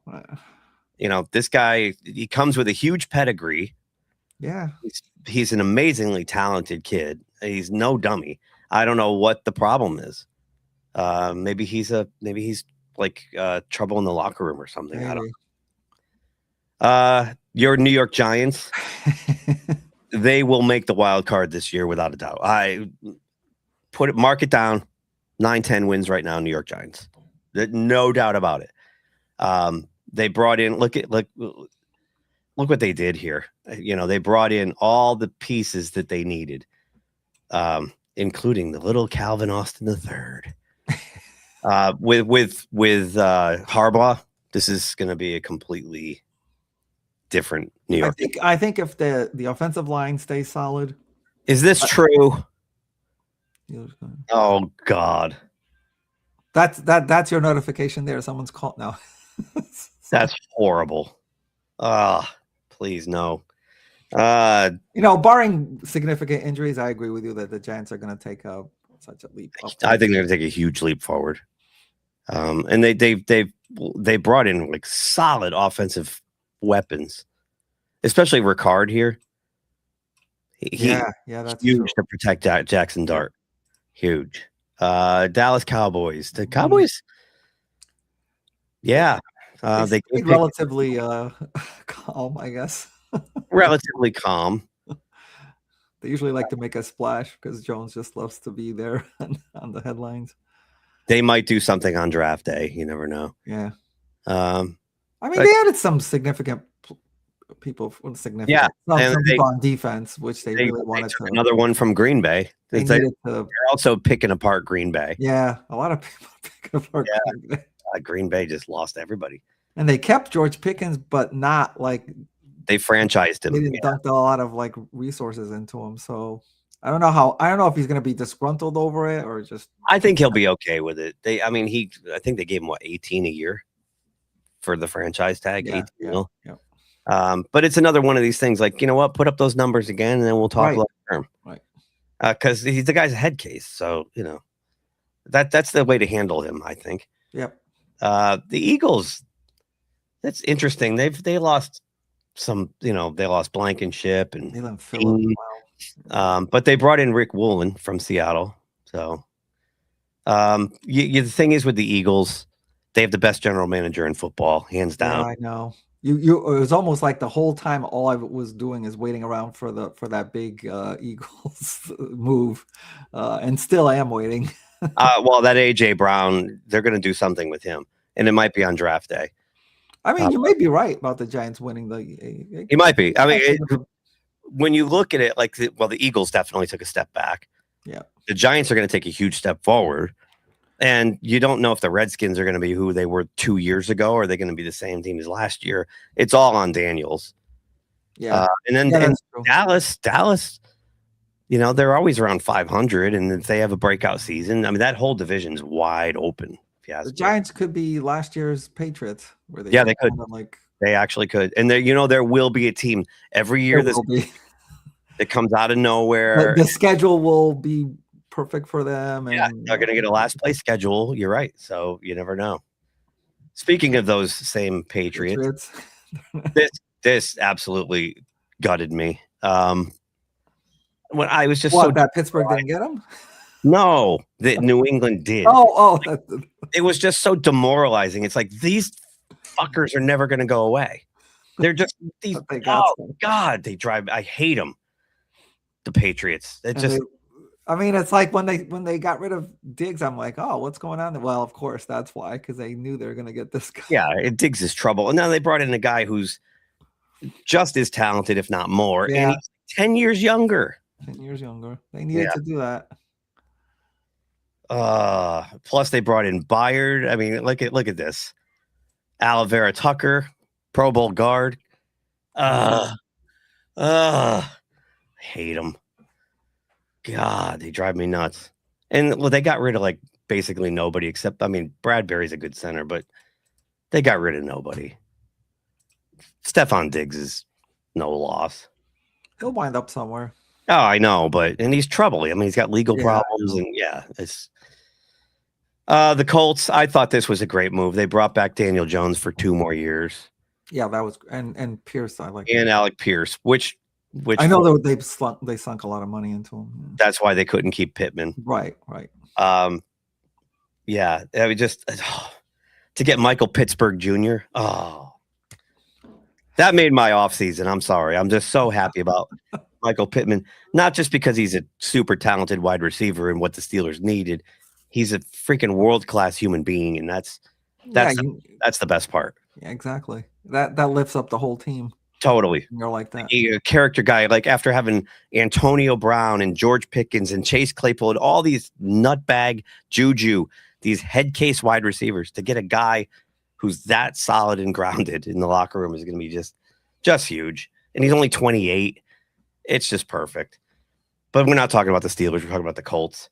S9: This guy, he comes with a huge pedigree.
S10: Yeah.
S9: He's an amazingly talented kid. He's no dummy. I don't know what the problem is. Maybe he's like trouble in the locker room or something.
S10: Maybe.
S9: I don't know. Your New York Giants, they will make the wild card this year without a doubt. I mark it down. 9-10 wins right now, New York Giants. No doubt about it. They brought in look what they did here. They brought in all the pieces that they needed, including the little Calvin Austin III. With Harbaugh, this is going to be a completely different New York.
S10: I think if the offensive line stays solid.
S9: Is this true? Oh God.
S10: That's your notification there. Someone's called now.
S9: That's horrible. Please no.
S10: Barring significant injuries, I agree with you that the Giants are going to take such a leap.
S9: I think they're going to take a huge leap forward. And they brought in like solid offensive weapons, especially Ricard here.
S10: Yeah, that's
S9: huge
S10: true.
S9: to protect Jackson Dart. Huge. Dallas Cowboys. The Cowboys. Yeah. They
S10: stayed relatively calm, I guess.
S9: relatively calm.
S10: They usually like to make a splash because Jones just loves to be there on the headlines.
S9: They might do something on draft day. You never know.
S10: Yeah.
S9: I
S10: mean, they added some significant people. Significant.
S9: Yeah.
S10: Some people on defense, which they really wanted to.
S9: Another one from Green Bay. They're also picking apart Green Bay.
S10: Yeah. A lot of people are picking apart Green Bay.
S9: Green Bay just lost everybody.
S10: And they kept George Pickens, but not like
S9: they franchised him.
S10: They didn't dump a lot of like resources into him. So I don't know if he's going to be disgruntled over it or just.
S9: I think he'll be okay with it. I think they gave him 18 a year for the franchise tag. 18 mil. But it's another one of these things. Like, you know what? Put up those numbers again, and then we'll talk long term.
S10: Right.
S9: Because he's the guy's a head case. So that's the way to handle him. I think.
S10: Yep.
S9: The Eagles. That's interesting. They lost some. They lost Blankenship and
S10: Leland Phillips.
S9: but they brought in Rick Woolen from Seattle. So the thing is with the Eagles, they have the best general manager in football, hands down.
S10: Yeah, I know. It was almost like the whole time all I was doing is waiting around for that big Eagles move, and still I am waiting.
S9: Well, that AJ Brown, they're going to do something with him, and it might be on draft day.
S10: I mean, you may be right about the Giants winning
S9: He might be. I mean, when you look at it, like, the Eagles definitely took a step back.
S10: Yeah.
S9: The Giants are going to take a huge step forward. And you don't know if the Redskins are going to be who they were 2 years ago, or are they going to be the same team as last year? It's all on Daniels.
S10: Yeah.
S9: And then Dallas, they're always around 500. And if they have a breakout season, I mean, that whole division's wide open.
S10: The Giants could be last year's Patriots. Where they
S9: they could. They actually could. And there will be a team every year that comes out of nowhere.
S10: The schedule will be perfect for them. And
S9: they're going to get a last place schedule. You're right. So you never know. Speaking of those same Patriots. this absolutely gutted me. When I was just
S10: that Pittsburgh didn't get them?
S9: No, that New England did. It was just so demoralizing. It's like, these fuckers are never going to go away. They're just these. God, they drive. I hate them. The Patriots.
S10: It's like when they got rid of Diggs, I'm like, oh, what's going on? Well, of course, that's why, because they knew they were going to get this guy.
S9: Yeah, Diggs is trouble. And now they brought in a guy who's just as talented, if not more, and he's 10 years younger.
S10: 10 years younger. They needed to do that.
S9: Plus they brought in Byard. I mean, look at this. Alavera Tucker, Pro Bowl guard. I hate them. God, they drive me nuts. And they got rid of basically nobody except, Bradbury's a good center, but they got rid of nobody. Stephon Diggs is no loss.
S10: He'll wind up somewhere.
S9: Oh, I know, and he's trouble. I mean, he's got legal problems, and it's the Colts. I thought this was a great move. They brought back Daniel Jones for 2 more years.
S10: Yeah, that was and Pierce. I like
S9: and Alec Pierce, which
S10: I know they sunk a lot of money into him.
S9: That's why they couldn't keep Pittman.
S10: Right.
S9: Yeah, I mean, just to get Michael Pittsburgh Jr. Oh, that made my offseason. I'm sorry. I'm just so happy about Michael Pittman, not just because he's a super talented wide receiver and what the Steelers needed. He's a freaking world-class human being, and that's the best part.
S10: Yeah, exactly. That lifts up the whole team.
S9: Totally.
S10: You're like that.
S9: A character guy, like after having Antonio Brown and George Pickens and Chase Claypool and all these nutbag Juju, these head case wide receivers, to get a guy who's that solid and grounded in the locker room is going to be just huge. And he's only 28. It's just perfect. But we're not talking about the Steelers. We're talking about the Colts.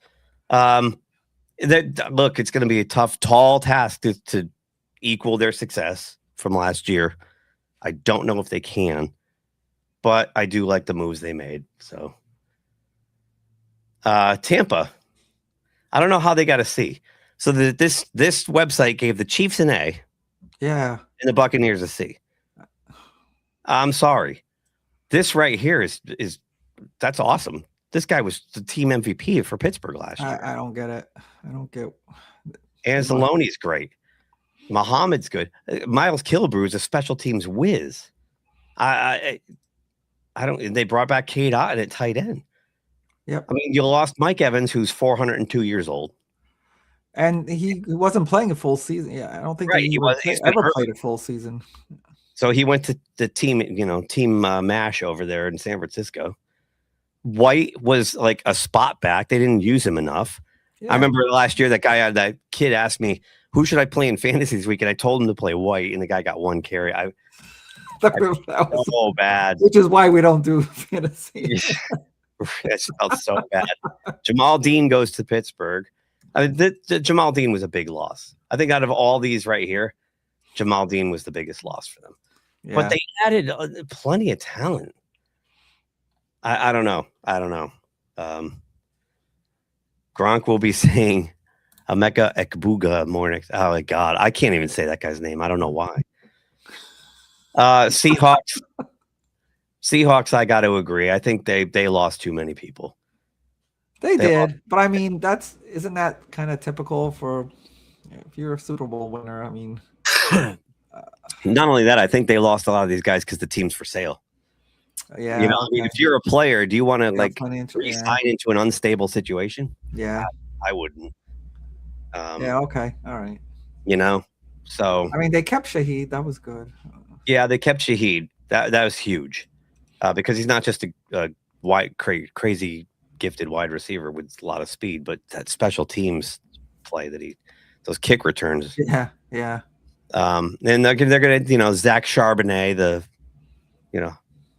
S9: Look, it's going to be a tough, tall task to equal their success from last year. I don't know if they can, but I do like the moves they made. So, Tampa, I don't know how they got a C. So this website gave the Chiefs an A.
S10: Yeah.
S9: And the Buccaneers a C. I'm sorry. This right here is that's awesome. This guy was the team MVP for Pittsburgh last year.
S10: I don't get it. I don't get.
S9: Anzalone's great. Muhammad's good. Miles Killebrew is a special teams whiz. I don't. They brought back Cade Otton at tight end.
S10: Yep.
S9: I mean, you lost Mike Evans, who's 402 years old.
S10: And he wasn't playing a full season. Yeah, I don't think
S9: Right,
S10: he ever played a full season.
S9: So he went to the team, team MASH over there in San Francisco. White was like a spot back. They didn't use him enough. Yeah. I remember last year that kid asked me, who should I play in fantasy this week? And I told him to play White, and the guy got one carry. I was so bad.
S10: Which is why we don't do fantasy.
S9: It felt so bad. Jamal Dean goes to Pittsburgh. I mean, Jamal Dean was a big loss. I think out of all these right here, Jamal Dean was the biggest loss for them. Yeah. But they added plenty of talent. I don't know. Gronk will be saying Emeka Ekbuga more next. Oh my God, I can't even say that guy's name. I don't know why. Seahawks. I got to agree. I think they lost too many people.
S10: They did, but I mean, isn't that kind of typical for if you're a Super Bowl winner? I mean,
S9: not only that, I think they lost a lot of these guys because the team's for sale.
S10: Yeah,
S9: I mean, if you're a player, do you want to re-sign into an unstable situation?
S10: Yeah,
S9: I wouldn't.
S10: Yeah, okay, all right.
S9: So
S10: I mean, they kept Shaheed. That was good.
S9: Yeah, they kept Shaheed. That was huge because he's not just a crazy gifted wide receiver with a lot of speed, but that special teams play those kick returns.
S10: Yeah.
S9: And they're gonna, Zach Charbonnet, the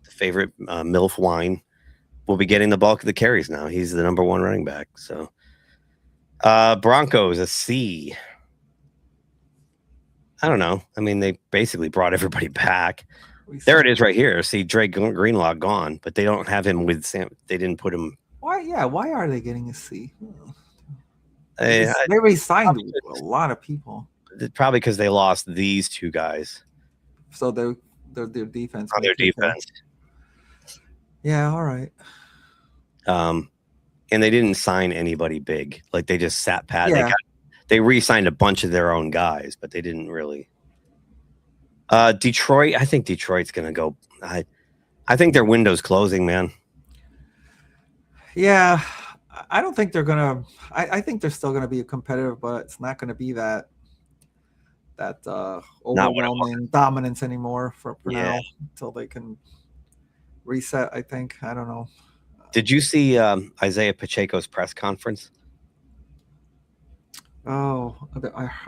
S9: favorite MILF wine, will be getting the bulk of the carries now. He's the number one running back. So Broncos a C. I don't know. I mean, they basically brought everybody back. There it is right here. See, Dre Greenlaw gone, but they don't have him with Sam. They didn't put him.
S10: Why? Yeah. Why are they getting a C?
S9: They
S10: re-signed a lot of people.
S9: Probably because they lost these two guys.
S10: So their defense.
S9: On their defense.
S10: Yeah. All right.
S9: And they didn't sign anybody big. Like they just sat pat.
S10: Yeah.
S9: They re-signed a bunch of their own guys, but they didn't really. Detroit. I think Detroit's gonna go. I think their window's closing, man.
S10: Yeah, I don't think they're gonna. I think they're still gonna be competitive, but it's not gonna be that overwhelming dominance anymore for now until they can reset. I think. I don't know.
S9: Did you see Isaiah Pacheco's press conference?
S10: Oh,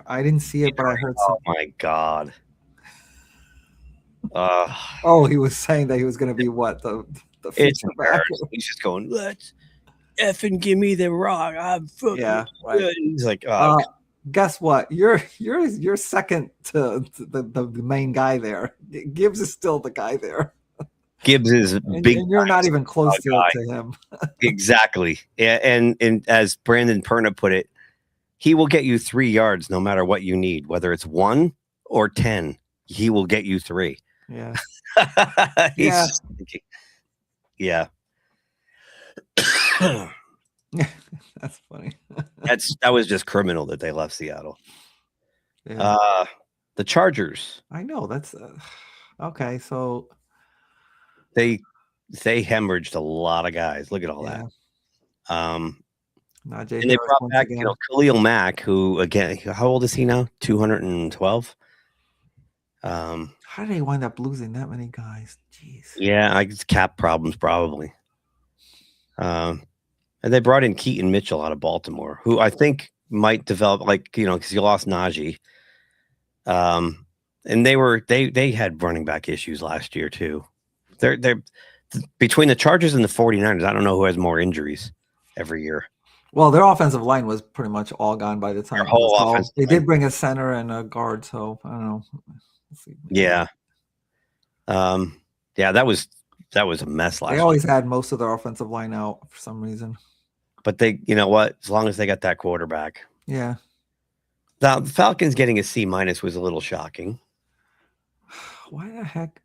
S10: I didn't see it, but I heard.
S9: Oh my God.
S10: He was saying that he was going to be what the
S9: feature back. He's just going, let's effing give me the rock. I'm fucking good. He's like,
S10: guess what? You're second to the main guy there. Gibbs is still the guy there.
S9: Gibbs is big.
S10: And you're not even close to him.
S9: Exactly. And as Brandon Perna put it, he will get you 3 yards no matter what you need, whether it's 1 or 10. He will get you 3.
S10: Yeah.
S9: Yeah.
S10: That's funny.
S9: That was just criminal that they left Seattle.
S10: Yeah.
S9: The Chargers.
S10: I know that's okay. So
S9: they hemorrhaged a lot of guys. Look at all that.
S10: And
S9: they brought back Khalil Mack, who again, how old is he now? 212.
S10: How did they wind up losing that many guys? Jeez.
S9: Yeah, it's cap problems probably. And they brought in Keaton Mitchell out of Baltimore, who I think might develop because you lost Najee. And they had running back issues last year too. They're between the Chargers and the 49ers. I don't know who has more injuries every year.
S10: Well, their offensive line was pretty much all gone by the time.
S9: Their whole offense.
S10: They did bring a center and a guard, so I don't know.
S9: Yeah. That was a mess last year.
S10: They always had most of their offensive line out for some reason.
S9: But they, you know what? As long as they got that quarterback.
S10: Yeah.
S9: The Falcons getting a C- was a little shocking.
S10: Why the heck?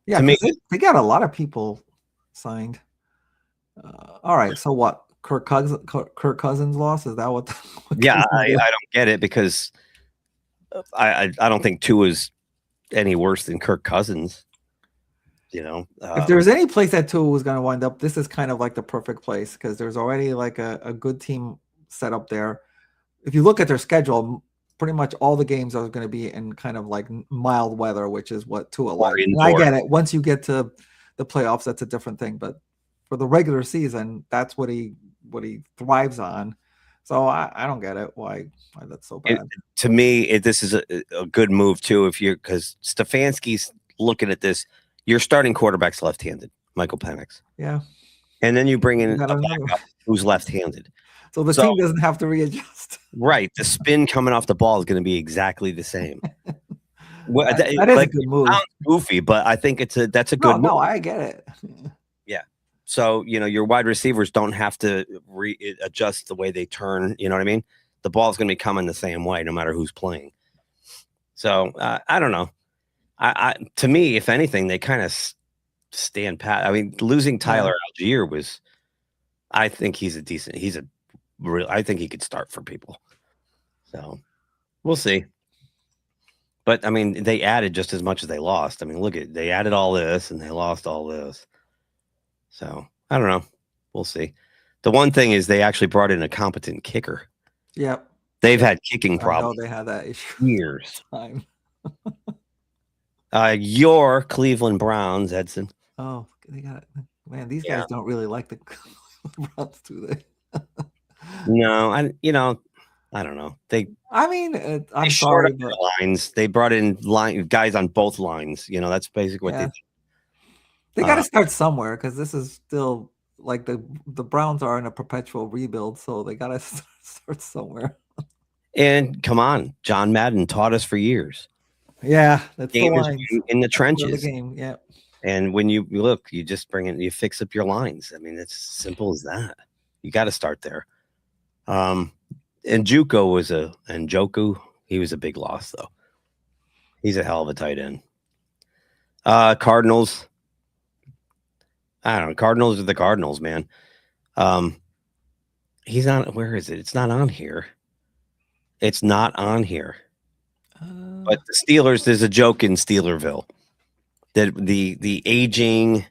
S10: Yeah,
S9: To me,
S10: they got a lot of people signed. All right, so what? Kirk Cousins lost? Is that what?
S9: Yeah, I don't get it because I don't think Tua is any worse than Kirk Cousins.
S10: If there's any place that Tua was going to wind up, this is kind of like the perfect place because there's already like a good team set up there. If you look at their schedule, pretty much all the games are going to be in kind of like mild weather, which is what Tua likes. And I get it. Once you get to the playoffs, that's a different thing. But for the regular season, that's what he thrives on. So I don't get it. Why that's so bad.
S9: To me, this is a good move too. Because Stefanski's looking at this, your starting quarterback's left-handed, Michael Penix.
S10: Yeah,
S9: and then you bring in a backup who's left-handed.
S10: So the team doesn't have to readjust.
S9: Right, the spin coming off the ball is going to be exactly the same.
S10: That is like, a good move.
S9: Sounds goofy, but I think that's a good move.
S10: No, I get it.
S9: Yeah. So, your wide receivers don't have to adjust the way they turn. You know what I mean? The ball's going to be coming the same way, no matter who's playing. So, I don't know. To me, if anything, they kind of stand pat. I mean, losing Tyler Algier was, I think I think he could start for people. So we'll see. But I mean, they added just as much as they lost. I mean, they added all this and they lost all this. So I don't know. We'll see. The one thing is they actually brought in a competent kicker.
S10: Yep.
S9: They've had kicking problems.
S10: They had that issue
S9: years. Your Cleveland Browns, Edson.
S10: Oh, they got it. Man, these guys don't really like the Browns, do they?
S9: No, I don't know.
S10: I'm sorry,
S9: but lines. They brought in guys on both lines. That's basically what they did.
S10: They got to start somewhere because this is still like the Browns are in a perpetual rebuild, so they got to start somewhere.
S9: And come on, John Madden taught us for years.
S10: Yeah, that's
S9: game
S10: the lines.
S9: In the trenches.
S10: The game, yeah.
S9: And when you look, you just you fix up your lines. I mean, it's simple as that. You got to start there. And Njoku, he was a big loss though. He's a hell of a tight end. Cardinals. I don't know. Cardinals are the Cardinals, man. He's not. Where is it? It's not on here. It's not on here. But the Steelers, there's a joke in Steelerville that the aging,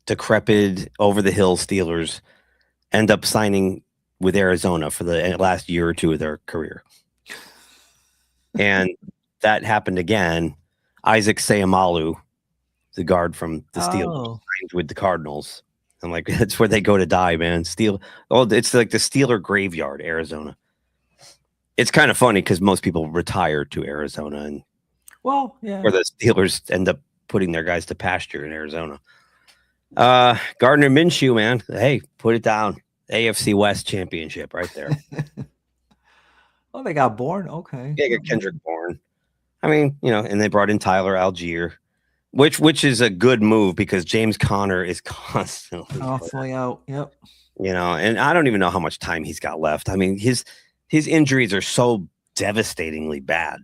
S9: decrepit, over the hill Steelers end up signing with Arizona for the last year or two of their career. And that happened again. Isaac Seumalo, the guard from the Steelers, signed with the Cardinals. I'm like, that's where they go to die, man. It's like the Steeler graveyard, Arizona. It's kind of funny because most people retire to Arizona, and
S10: where
S9: the Steelers end up putting their guys to pasture in Arizona. Gardner Minshew, man, hey, put it down. AFC West championship right there.
S10: Oh, they got Bourne. Okay,
S9: they got Kendrick Bourne. I mean, and they brought in Tyler Algier, which is a good move because James Conner is constantly
S10: out. Yep.
S9: And I don't even know how much time he's got left. I mean, his injuries are so devastatingly bad.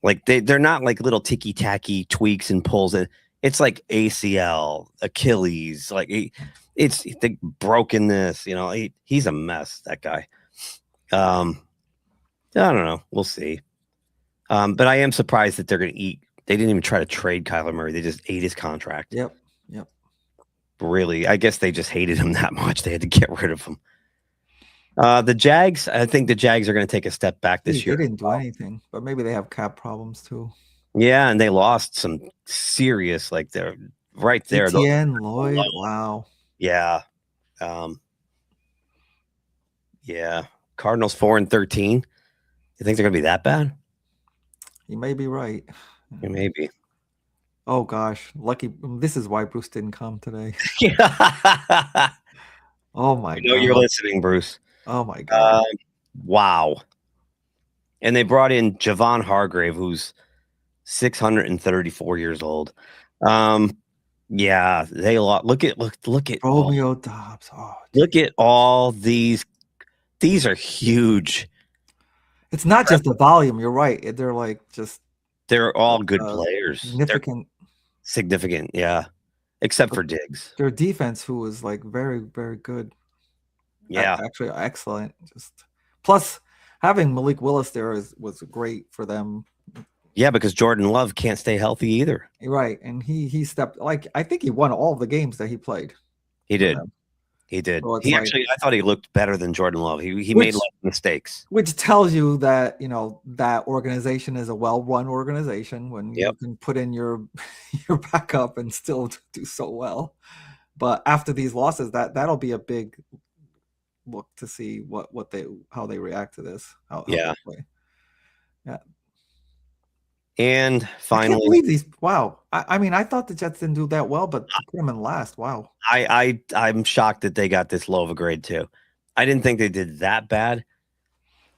S9: Like they're not like little ticky-tacky tweaks and pulls. It's like ACL, Achilles, like it's the brokenness, he's a mess, that guy. I don't know. We'll see. But I am surprised that they didn't even try to trade Kyler Murray. They just ate his contract.
S10: Yep.
S9: Really, I guess they just hated him that much. They had to get rid of him. The Jags, I think the Jags are going to take a step back this year.
S10: They didn't do anything, but maybe they have cap problems too.
S9: Yeah, and they lost some serious, they're right there.
S10: Etienne, Lloyd, wow.
S9: Yeah. Yeah. Cardinals 4-13. You think they're going to be that bad?
S10: You may be right.
S9: You may be.
S10: Oh, gosh. Lucky. This is why Bruce didn't come today. Oh, my God.
S9: You're listening, Bruce.
S10: Oh, my God.
S9: Wow. And they brought in Javon Hargrave, who's 634 years old. Yeah, they look at
S10: Romeo Dobbs. Oh,
S9: look at all these. These are huge.
S10: It's not just the volume. You're right. They're like just
S9: They're all good players.
S10: significant.
S9: They're significant, yeah. Except for Diggs.
S10: Their defense, who was like very, very good.
S9: Yeah.
S10: Actually excellent. Just plus having Malik Willis there was great for them.
S9: Yeah, because Jordan Love can't stay healthy either.
S10: Right. And he stepped, like, I think he won all of the games that he played.
S9: He did. He did.
S10: So
S9: He actually, I thought he looked better than Jordan Love. He made less mistakes.
S10: Which tells you that, that organization is a well-run organization when you can put in your backup and still do so well. But after these losses, that'll be a big look to see how they react to this. How they play. Yeah.
S9: And finally,
S10: I can't believe these. Wow. I mean, I thought the Jets didn't do that well, but to put them in last. Wow.
S9: I'm shocked that they got this low of a grade too. I didn't think they did that bad.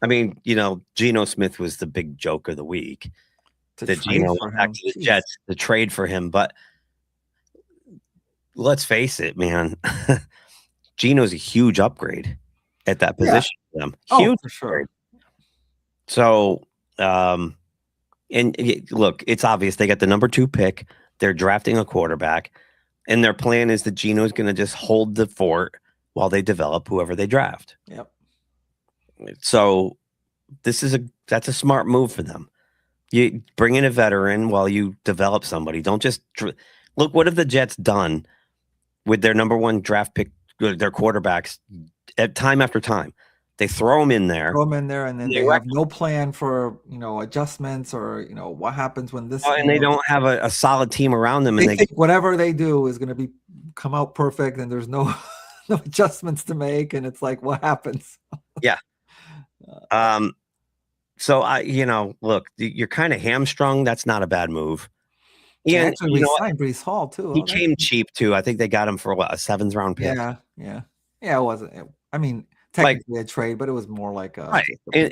S9: I mean, Geno Smith was the big joke of the week. That Geno went back to the Jets to trade for him, but let's face it, man. Geno's a huge upgrade at that position for them. Huge
S10: for sure.
S9: So, and look, it's obvious they got the number 2 pick. They're drafting a quarterback, and their plan is that Geno's going to just hold the fort while they develop whoever they draft.
S10: Yep.
S9: So that's a smart move for them. You bring in a veteran while you develop somebody. Don't just look. What have the Jets done with their number 1 draft pick, their quarterbacks, at time after time? They throw them in there.
S10: And then they have no plan for adjustments or what happens when this.
S9: And they don't have a solid team around them.
S10: They
S9: and
S10: think whatever they do is going to come out perfect, and there's no adjustments to make, and it's like, what happens?
S9: Yeah. So look, you're kind of hamstrung. That's not a bad move.
S10: Yeah, actually, we signed Breece Hall too.
S9: He came cheap too. I think they got him for a 7th round pick.
S10: Yeah. It wasn't. I mean, technically a trade, but it was more like a
S9: right.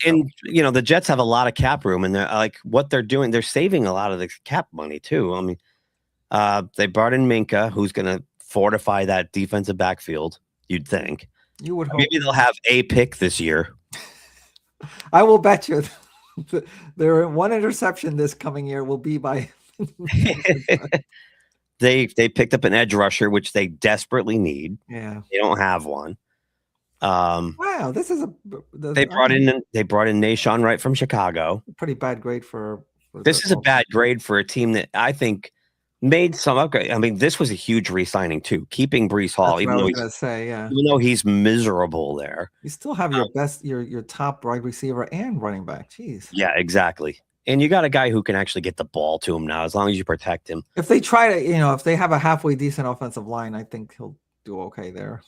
S9: And the Jets have a lot of cap room, and they're like what they're doing. They're saving a lot of the cap money too. I mean, they brought in Minka, who's going to fortify that defensive backfield. You'd think.
S10: You would hope.
S9: Maybe they'll have a pick this year.
S10: I will bet you there one interception this coming year will be by.
S9: They picked up an edge rusher, which they desperately need.
S10: Yeah,
S9: they don't have one.
S10: Wow, this is
S9: they brought in Nashawn Wright from Chicago.
S10: Pretty bad grade for
S9: this is a bad grade for a team that I think made some upgrade. I mean, this was a huge re-signing too, keeping Breece Hall.
S10: Even
S9: though he's miserable there,
S10: you still have your best, your top wide receiver and running back. Jeez.
S9: Yeah, exactly. And you got a guy who can actually get the ball to him now, as long as you protect him.
S10: If they try to, if they have a halfway decent offensive line, I think he'll do okay there.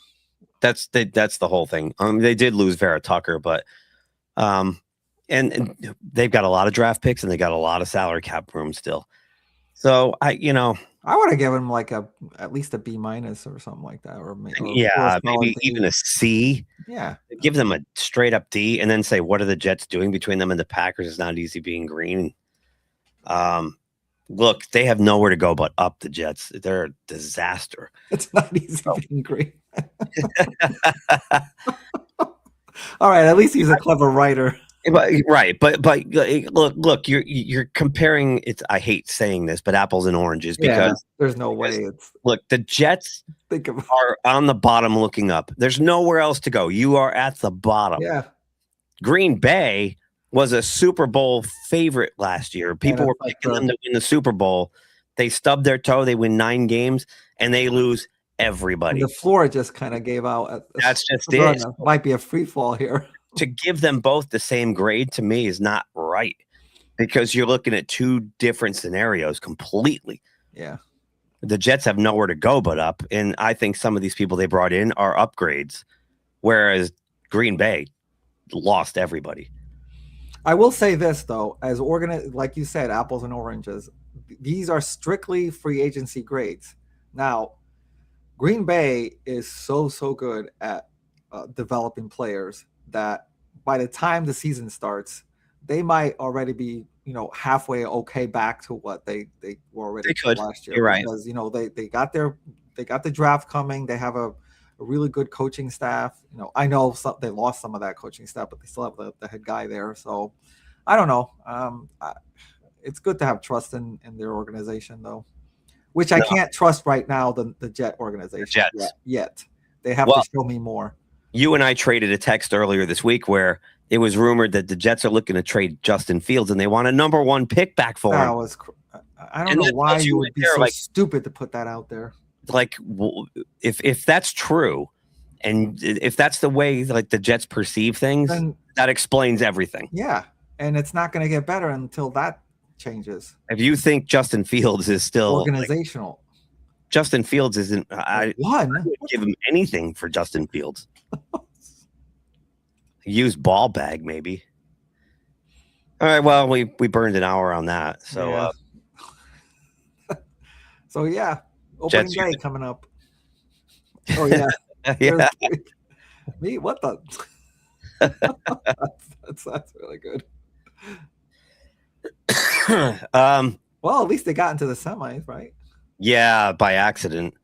S9: That's the whole thing. They did lose Vera Tucker, but and they've got a lot of draft picks and they got a lot of salary cap room still. So I
S10: want to give him like at least a B- or something like that, or
S9: maybe even a C.
S10: Yeah,
S9: give them a straight up D, and then say, what are the Jets doing between them and the Packers? It's not easy being green. Look, they have nowhere to go but up. The Jets, they're a disaster.
S10: It's not easy being green. All right, at least he's a clever writer.
S9: Right, but look, you're comparing. I hate saying this, but apples and oranges because
S10: there's no way.
S9: Look, the Jets are on the bottom looking up. There's nowhere else to go. You are at the bottom.
S10: Yeah.
S9: Green Bay was a Super Bowl favorite last year. People were picking them to win the Super Bowl. They stubbed their toe. They win 9 games and they lose everybody.
S10: And the floor just kind of gave out.
S9: That's just it.
S10: Might be a free fall here.
S9: To give them both the same grade to me is not right because you're looking at 2 different scenarios completely.
S10: Yeah.
S9: The Jets have nowhere to go but up. And I think some of these people they brought in are upgrades, whereas Green Bay lost everybody.
S10: I will say this, though, as organized, like you said, apples and oranges, these are strictly free agency grades. Now, Green Bay is so good at developing players that by the time the season starts, they might already be, halfway okay back to what they were already last year.
S9: You're right.
S10: Because they got the draft coming. They have a a really good coaching staff. I know they lost some of that coaching staff, but they still have the head guy there. So I don't know. It's good to have trust in their organization, though, which I can't trust right now. The Jet organization yet. They have to show me more.
S9: You and I traded a text earlier this week where it was rumored that the Jets are looking to trade Justin Fields and they want a number 1 pick back for him.
S10: I don't know why you would be so stupid to put that out there.
S9: Like, if that's true, and if that's the way like the Jets perceive things, then that explains everything.
S10: Yeah, and it's not going to get better until that changes.
S9: If you think Justin Fields is still
S10: organizational,
S9: Justin Fields isn't. I wouldn't give him anything for Justin Fields. Use ball bag maybe. All right. Well, we burned an hour on that. So.
S10: Yeah. So yeah, opening day coming up. Oh yeah,
S9: yeah.
S10: Me, what the? that's really good. Well, at least they got into the semis, right?
S9: Yeah, by accident.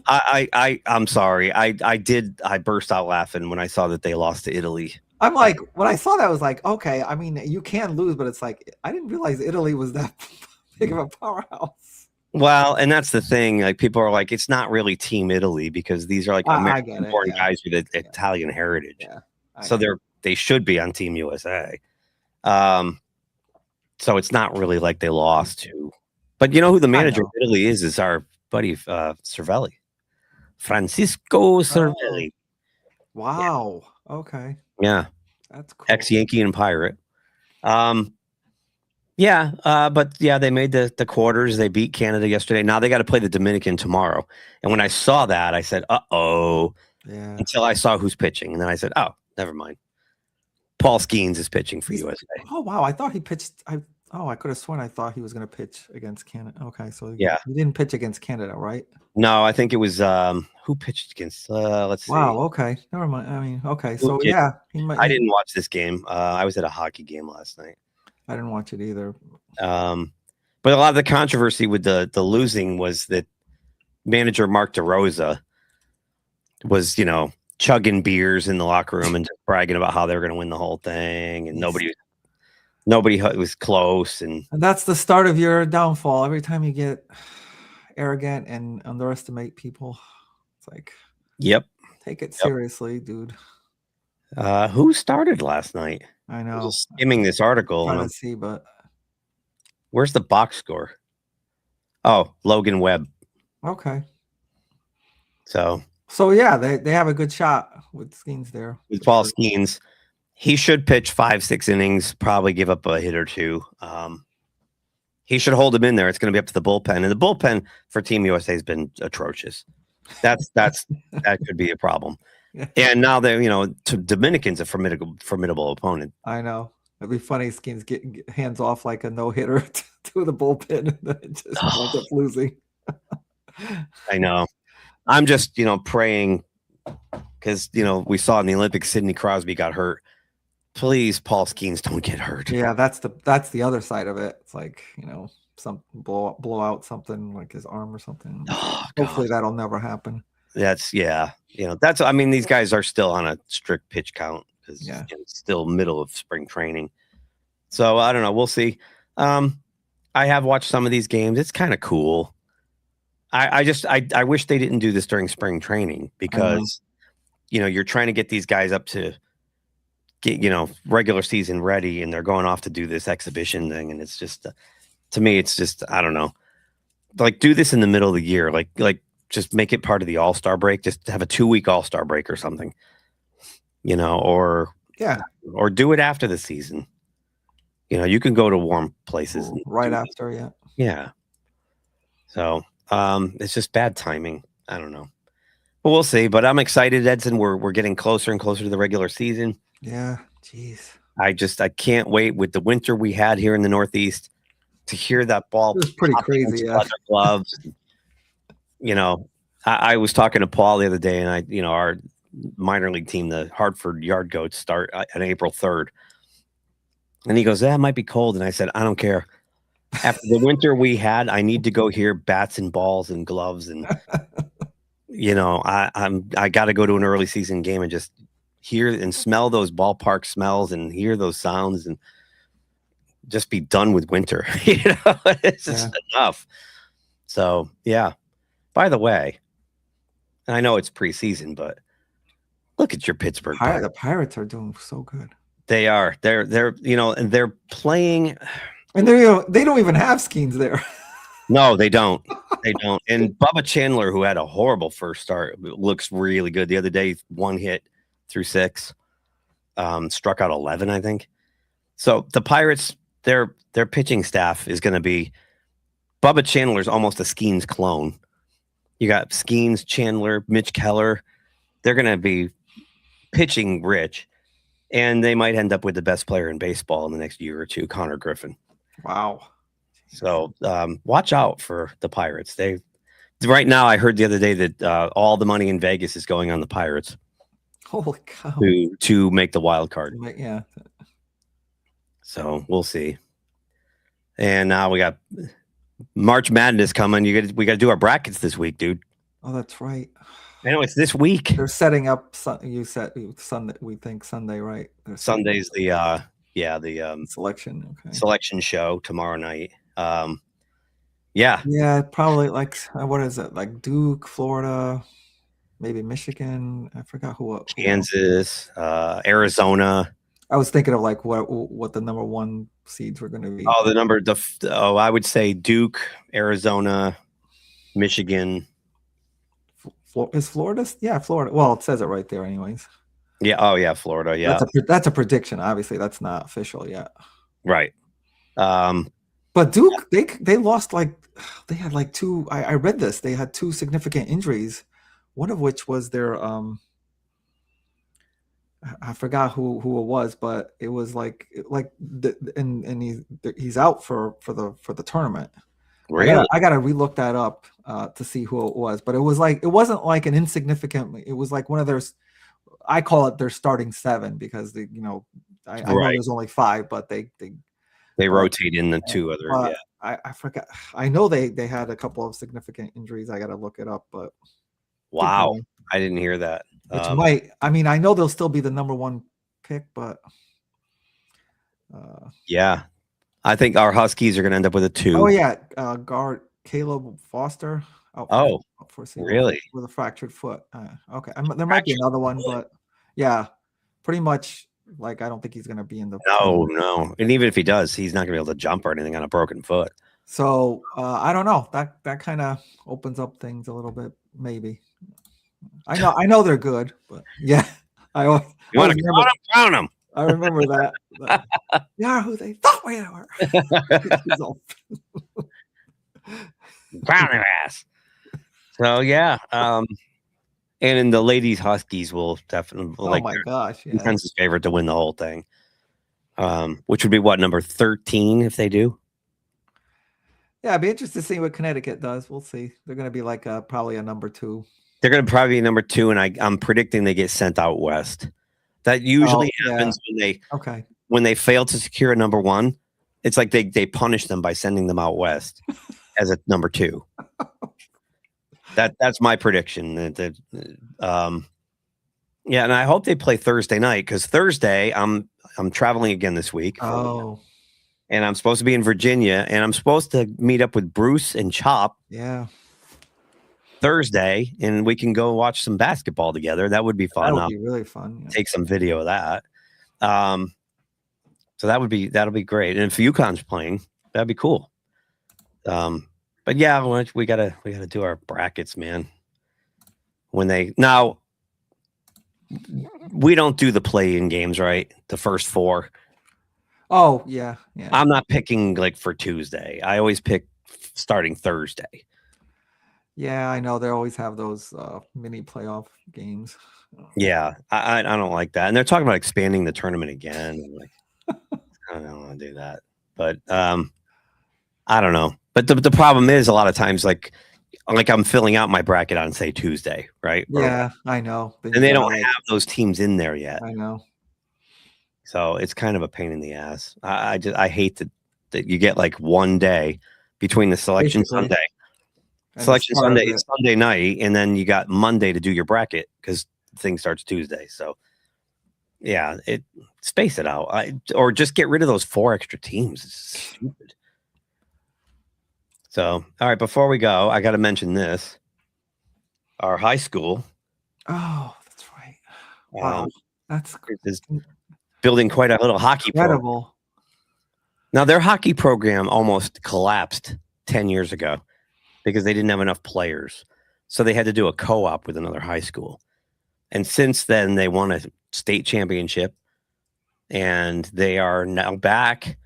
S9: I'm sorry. I burst out laughing when I saw that they lost to Italy.
S10: I'm like, when I saw that, I was like, okay. I mean, you can lose, but it's like I didn't realize Italy was that big of a powerhouse.
S9: Well, and that's the thing. Like people are like, it's not really Team Italy because these are like American-born guys with Italian heritage.
S10: Yeah,
S9: so they should be on Team USA. So it's not really like they lost to. But you know who the manager of Italy is our buddy Cervelli, Francisco Cervelli.
S10: Wow. Yeah. Okay.
S9: Yeah.
S10: That's cool.
S9: Ex-Yankee and Pirate. Yeah, but yeah, they made the quarters. They beat Canada yesterday. Now they got to play the Dominican tomorrow. And when I saw that, I said, "Uh-oh." Yeah. Until I saw who's pitching, and then I said, "Oh, never mind." Paul Skeens is pitching for USA.
S10: Oh wow, I thought he pitched. I could have sworn I thought he was going to pitch against Canada. Okay, so
S9: yeah,
S10: he didn't pitch against Canada, right?
S9: No, I think it was who pitched against. Let's see.
S10: Wow. Okay, never mind. I mean, okay, so yeah,
S9: I didn't watch this game. I was at a hockey game last night.
S10: I didn't watch it either.
S9: But a lot of the controversy with the losing was that manager Mark DeRosa was, chugging beers in the locker room and just bragging about how they were going to win the whole thing, and nobody was close, and
S10: that's the start of your downfall. Every time you get arrogant and underestimate people, it's like,
S9: yep,
S10: take it seriously, dude.
S9: Who started last night?
S10: I know.
S9: I was skimming this article.
S10: I'm trying to see, but
S9: where's the box score? Oh, Logan Webb.
S10: Okay.
S9: So
S10: yeah, they have a good shot with Skeens there.
S9: With Paul Skeens, he should pitch 5-6 innings, probably give up a hit or two. He should hold him in there. It's going to be up to the bullpen, and the bullpen for Team USA has been atrocious. That could be a problem. Yeah. And now they're, Dominican's a formidable opponent.
S10: I know. It'd be funny. Skeens get hands off like a no-hitter to the bullpen and then it just ends up losing.
S9: I know. I'm just, praying because, we saw in the Olympics, Sidney Crosby got hurt. Please, Paul Skeens, don't get hurt.
S10: Yeah, that's the other side of it. It's like, some blow out something like his arm or something.
S9: Oh,
S10: hopefully that'll never happen.
S9: These guys are still on a strict pitch count because it's still middle of spring training. So I don't know. We'll see. I have watched some of these games. It's kind of cool. I wish they didn't do this during spring training because, you're trying to get these guys up to get, regular season ready, and they're going off to do this exhibition thing. And it's just, to me, it's just, I don't know, like do this in the middle of the year. Like just make it part of the All-Star break. Just have a 2-week All-Star break or something, or do it after the season. You can go to warm places
S10: right after. Yeah.
S9: Yeah. So, it's just bad timing. I don't know, but we'll see. But I'm excited, Edson. We're getting closer and closer to the regular season.
S10: Yeah. Jeez.
S9: I can't wait with the winter we had here in the Northeast to hear that ball.
S10: It was pretty crazy. Yeah.
S9: Gloves. I was talking to Paul the other day, and our minor league team, the Hartford Yard Goats, start on April 3rd. And he goes, "That might be cold." And I said, "I don't care. After the winter we had, I need to go hear bats and balls and gloves and, I got to go to an early season game and just hear and smell those ballpark smells and hear those sounds and just be done with winter. It's just enough. So yeah. By the way, and I know it's preseason, but look at your Pittsburgh Pirates.
S10: The Pirates are doing so good.
S9: They are. They're and they're playing.
S10: And they don't even have Skeens there.
S9: No, they don't. They don't. And Bubba Chandler, who had a horrible first start, looks really good. The other day, 1 hit through 6, struck out 11, I think. So the Pirates, their pitching staff is going to be Bubba Chandler's almost a Skeens clone. You got Skeens, Chandler, Mitch Keller. They're going to be pitching rich, and they might end up with the best player in baseball in the next year or two, Connor Griffin.
S10: Wow.
S9: So watch out for the Pirates. Right now, I heard the other day that all the money in Vegas is going on the Pirates.
S10: Holy cow!
S9: To make the wild card.
S10: Yeah.
S9: So we'll see. And now we got March Madness coming. We got to do our brackets this week, dude.
S10: Oh, that's right.
S9: I know it's this week.
S10: They're setting up. You said Sunday. We think Sunday, right?
S9: Sunday's the
S10: selection. Okay.
S9: Selection show tomorrow night. Yeah,
S10: probably like what is it? Like Duke, Florida, maybe Michigan. I forgot who.
S9: Kansas, Arizona.
S10: I was thinking of like what the number 1 seeds were going to be.
S9: Oh, I would say Duke, Arizona, Michigan.
S10: Is Florida? Yeah, Florida. Well, it says it right there, anyways.
S9: Yeah. Oh, yeah, Florida. Yeah,
S10: that's a prediction. Obviously, that's not official yet.
S9: Right.
S10: But Duke, they lost they had 2. I read this. They had 2 significant injuries. One of which was their I forgot who it was, but it was and he's out for the tournament.
S9: Really?
S10: I gotta relook that up to see who it was, but it wasn't like an insignificant. It was like one of their. I call it their starting 7 because I know there's only 5, but they
S9: rotate in the 2 other. Yeah,
S10: I forgot. I know they had a couple of significant injuries. I gotta look it up, but
S9: wow, I didn't hear that.
S10: Which might. I mean, I know they'll still be the number 1 pick, but
S9: yeah, I think our Huskies are going to end up with a 2.
S10: Oh yeah, guard Caleb Foster.
S9: Really?
S10: With a fractured foot. Okay, there might be another one, but yeah, pretty much. I don't think he's going to be in the.
S9: No, and even if he does, he's not going to be able to jump or anything on a broken foot.
S10: So I don't know. That kind of opens up things a little bit, maybe. I know they're good, but yeah, I want to
S9: crown them.
S10: I remember that. They are who they thought we were.
S9: Crown their ass. So yeah, and in the ladies Huskies will definitely
S10: gosh, yeah.
S9: Consensus favorite to win the whole thing. Which would be what, number 13 if they do?
S10: Yeah, I'd be interested to see what Connecticut does. We'll see. They're going to be probably a number 2.
S9: They're going to probably be number 2, and I'm predicting they get sent out west. That usually happens when they fail to secure a number 1. It's like they punish them by sending them out west as a number 2. That's my prediction. Yeah, and I hope they play Thursday night because Thursday I'm traveling again this week.
S10: Oh.
S9: And I'm supposed to be in Virginia, and I'm supposed to meet up with Bruce and Chop.
S10: Yeah.
S9: Thursday, and we can go watch some basketball together. That would be fun.
S10: That would be really fun. Yeah.
S9: Take some video of that. So that'll be great. And if UConn's playing, that'd be cool. But yeah, we gotta do our brackets, man. Now we don't do the play-in games, right? The first 4.
S10: Oh yeah.
S9: I'm not picking for Tuesday. I always pick starting Thursday.
S10: Yeah, I know they always have those mini playoff games.
S9: Yeah, I don't like that, and they're talking about expanding the tournament again. I don't want to do that, but I don't know. But the problem is a lot of times, like I'm filling out my bracket on say Tuesday, right?
S10: Yeah, I know.
S9: And they don't have those teams in there yet.
S10: I know.
S9: So it's kind of a pain in the ass. I hate that you get 1 day between the selection Sunday
S10: And
S9: Selection
S10: the start of
S9: Sunday
S10: it-
S9: is Sunday night, and then you got Monday to do your bracket because thing starts Tuesday. So yeah, space it out, or just get rid of those 4 extra teams. It's stupid. So all right, before we go, I got to mention this. Our high school.
S10: Oh, that's right. Wow, that's
S9: is building quite a little hockey program.
S10: incredible.
S9: Now, their hockey program almost collapsed 10 years ago because they didn't have enough players. So they had to do a co-op with another high school. And since then, they won a state championship. And they are now back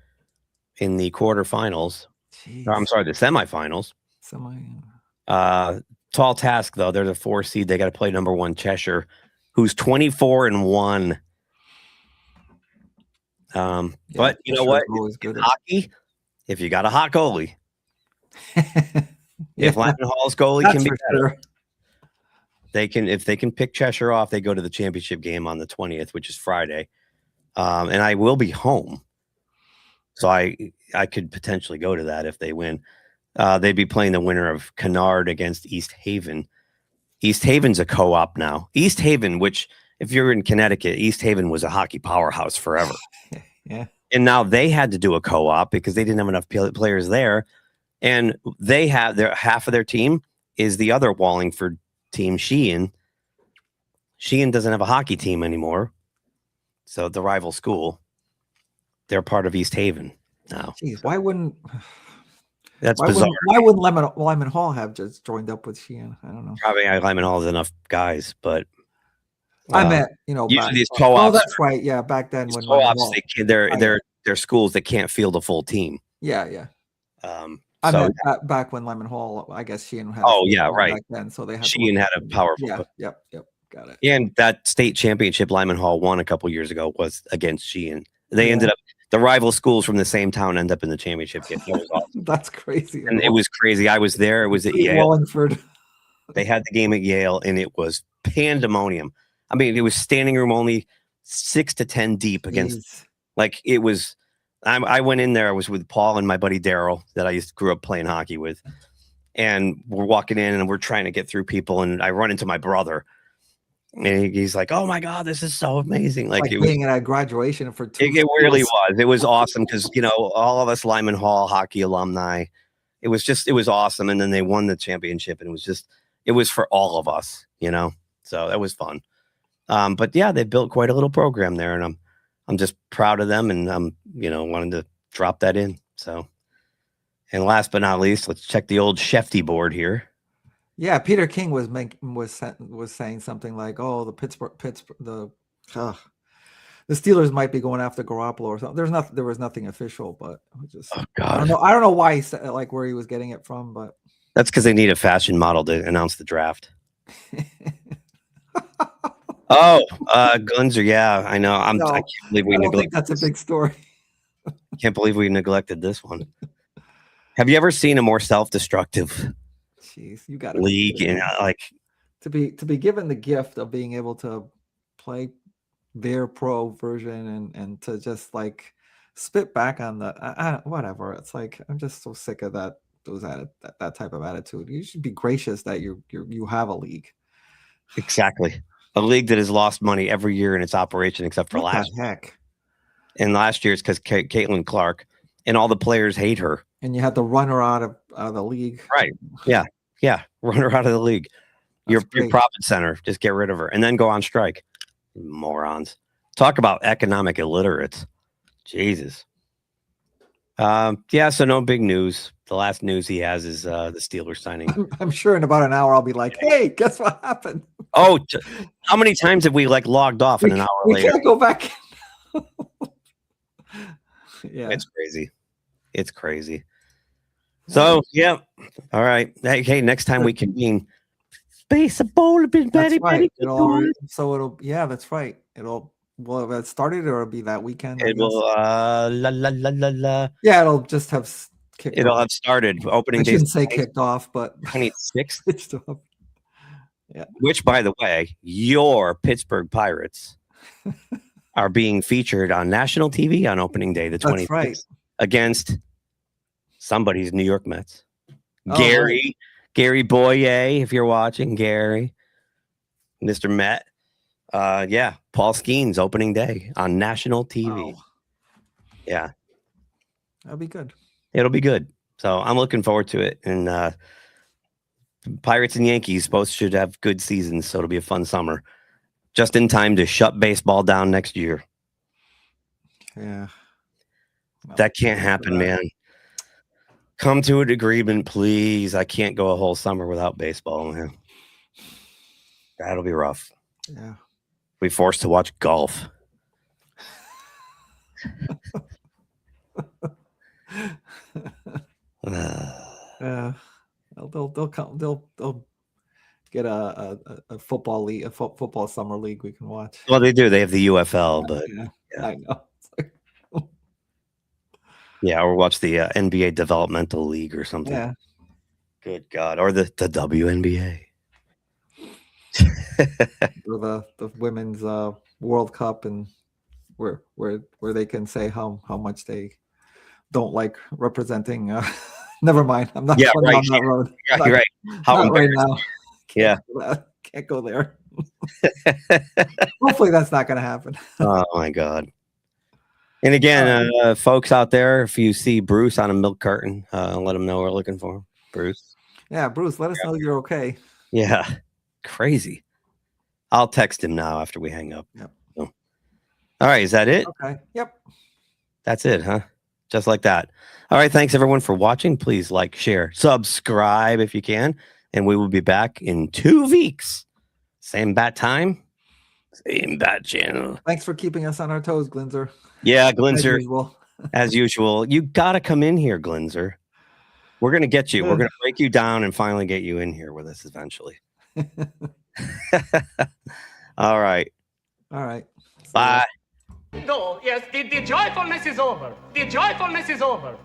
S9: in the quarterfinals.
S10: Jeez.
S9: I'm sorry, the semifinals. Tall task, though. They're the 4 seed. They got to play number 1 Cheshire, who's 24-1. But you know what? In hockey, if you got a hot goalie, if Lyman Hall's goalie can be better, if they can pick Cheshire off, they go to the championship game on the 20th, which is Friday. And I will be home, so I could potentially go to that if they win. They'd be playing the winner of Kennard against East Haven. East Haven's a co-op now. East Haven, which if you're in Connecticut, East Haven was a hockey powerhouse forever.
S10: Yeah.
S9: And now they had to do a co-op because they didn't have enough players there. And they have half of their team is the other Wallingford team, Sheehan. Sheehan doesn't have a hockey team anymore. So the rival school, they're part of East Haven now.
S10: Jeez, why wouldn't
S9: that's bizarre.
S10: Why wouldn't Lyman Hall have just joined up with Sheehan? I don't know.
S9: Probably Lyman Hall has enough guys, but
S10: I meant,
S9: usually these co-ops.
S10: Oh, that's right. Yeah, back then when
S9: co-ops, they're schools that can't field a full team.
S10: Yeah. I
S9: So
S10: meant back when Lyman Hall, I guess Sheehan had.
S9: Right.
S10: Back then, so they had
S9: Sheehan had a powerful.
S10: Yep. Got it.
S9: And that state championship Lyman Hall won a couple years ago was against Sheehan. They ended up, the rival schools from the same town end up in the championship game. That was awesome.
S10: That's crazy.
S9: And it was crazy. I was there. It was at Yale.
S10: Wallingford.
S9: They had the game at Yale, and it was pandemonium. I mean, it was standing room only, 6 to 10 deep against. Like it was. I went in there. I was with Paul and my buddy Daryl that I grew up playing hockey with, and we're walking in and we're trying to get through people, and I run into my brother, and he's like, "Oh my God, this is so amazing!" Like it was
S10: being at a graduation for 2
S9: It really was. It was awesome because all of us Lyman Hall hockey alumni. It was awesome, and then they won the championship, and it was for all of us, So that was fun. But yeah, they built quite a little program there, and I'm just proud of them, and I'm wanted to drop that in. So, and last but not least, let's check the old Shefty board here.
S10: Yeah, Peter King was saying something like, "Oh, the Steelers might be going after Garoppolo or something." There was nothing official, but I don't know why he said where he was getting it from, but
S9: that's because they need a fashion model to announce the draft. Gunzer, yeah, I know. I can't believe we neglected.
S10: That's a big story.
S9: Can't believe we neglected this one. Have you ever seen a more self-destructive
S10: you got
S9: league? And
S10: to be given the gift of being able to play their pro version and to just spit back on the whatever. It's I'm just so sick of that type of attitude. You should be gracious that you have a league.
S9: Exactly. A league that has lost money every year in its operation, except for last year.
S10: Heck.
S9: And last year it's because Caitlin Clark and all the players hate her.
S10: And you had to run her out of the league.
S9: Right. Yeah. Run her out of the league. Your profit center. Just get rid of her and then go on strike. Morons. Talk about economic illiterates. Jesus. So no big news. The last news he has is the Steelers signing.
S10: I'm sure in about an hour I'll be like, "Hey, guess what happened?"
S9: Oh, how many times have we logged off in an hour later?
S10: We can't go back. Yeah,
S9: It's crazy. So yeah, all right. Hey, next time we convene, baseball a bit better.
S10: Right. That's right. Will it have started or it'll be that weekend?
S9: It will.
S10: Yeah, it'll just have.
S9: It'll have started. Opening day.
S10: I shouldn't say kicked off, but
S9: 26th.
S10: Yeah.
S9: Which, by the way, your Pittsburgh Pirates are being featured on national TV on opening day, the 26th,
S10: right.
S9: against somebody's New York Mets.
S10: Oh,
S9: Gary Gary Boyer, if you're watching, Gary, Mr. Met. Yeah, Paul Skeens opening day on national TV.
S10: Wow.
S9: Yeah,
S10: That'll be good.
S9: it'll be good. So I'm looking forward to it. And Pirates and Yankees both should have good seasons, so it'll be a fun summer. Just in time to shut baseball down next year.
S10: Yeah.
S9: That can't happen, man. Come to an agreement, please. I can't go a whole summer without baseball, man. That'll be rough.
S10: Yeah.
S9: Be forced to watch golf.
S10: They'll get a football league, a football summer league we can watch.
S9: Well, they do. They have the UFL, but
S10: Yeah. I know.
S9: yeah, or watch the NBA Developmental League or something.
S10: Yeah.
S9: Good God, or the WNBA.
S10: Or the women's World Cup, and where they can say how much they don't like representing. Never mind. I'm not going down that road.
S9: You're right. How
S10: Not right now.
S9: Yeah.
S10: Can't go there. Hopefully that's not going to happen.
S9: Oh my God. And again, folks out there, if you see Bruce on a milk carton, let him know we're looking for him. Bruce.
S10: Yeah, Bruce, let us know you're okay.
S9: Yeah. Crazy. I'll text him now after we hang up.
S10: Yep.
S9: So. All right. Is that it?
S10: Okay. Yep.
S9: That's it, huh? Just like that. All right. Thanks everyone for watching. Please like, share, subscribe if you can. And we will be back in 2 weeks. Same bat time, same bat channel.
S10: Thanks for keeping us on our toes, Glinzer.
S9: Yeah, Glinzer.
S10: As usual.
S9: As usual. You got to come in here, Glinzer. We're going to get you. We're going to break you down and finally get you in here with us eventually. All right.
S10: All right.
S9: Bye.
S11: No, yes, the joyfulness is over. The joyfulness is over.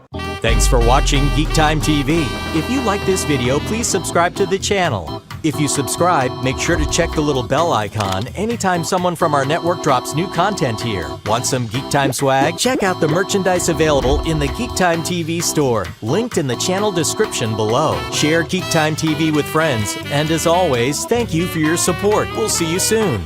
S12: Thanks for watching GeekTime TV. If you like this video, please subscribe to the channel. If you subscribe, make sure to check the little bell icon anytime someone from our network drops new content here. Want some GeekTime swag? Check out the merchandise available in the GeekTime TV store, linked in the channel description below. Share GeekTime TV with friends, and as always, thank you for your support. We'll see you soon.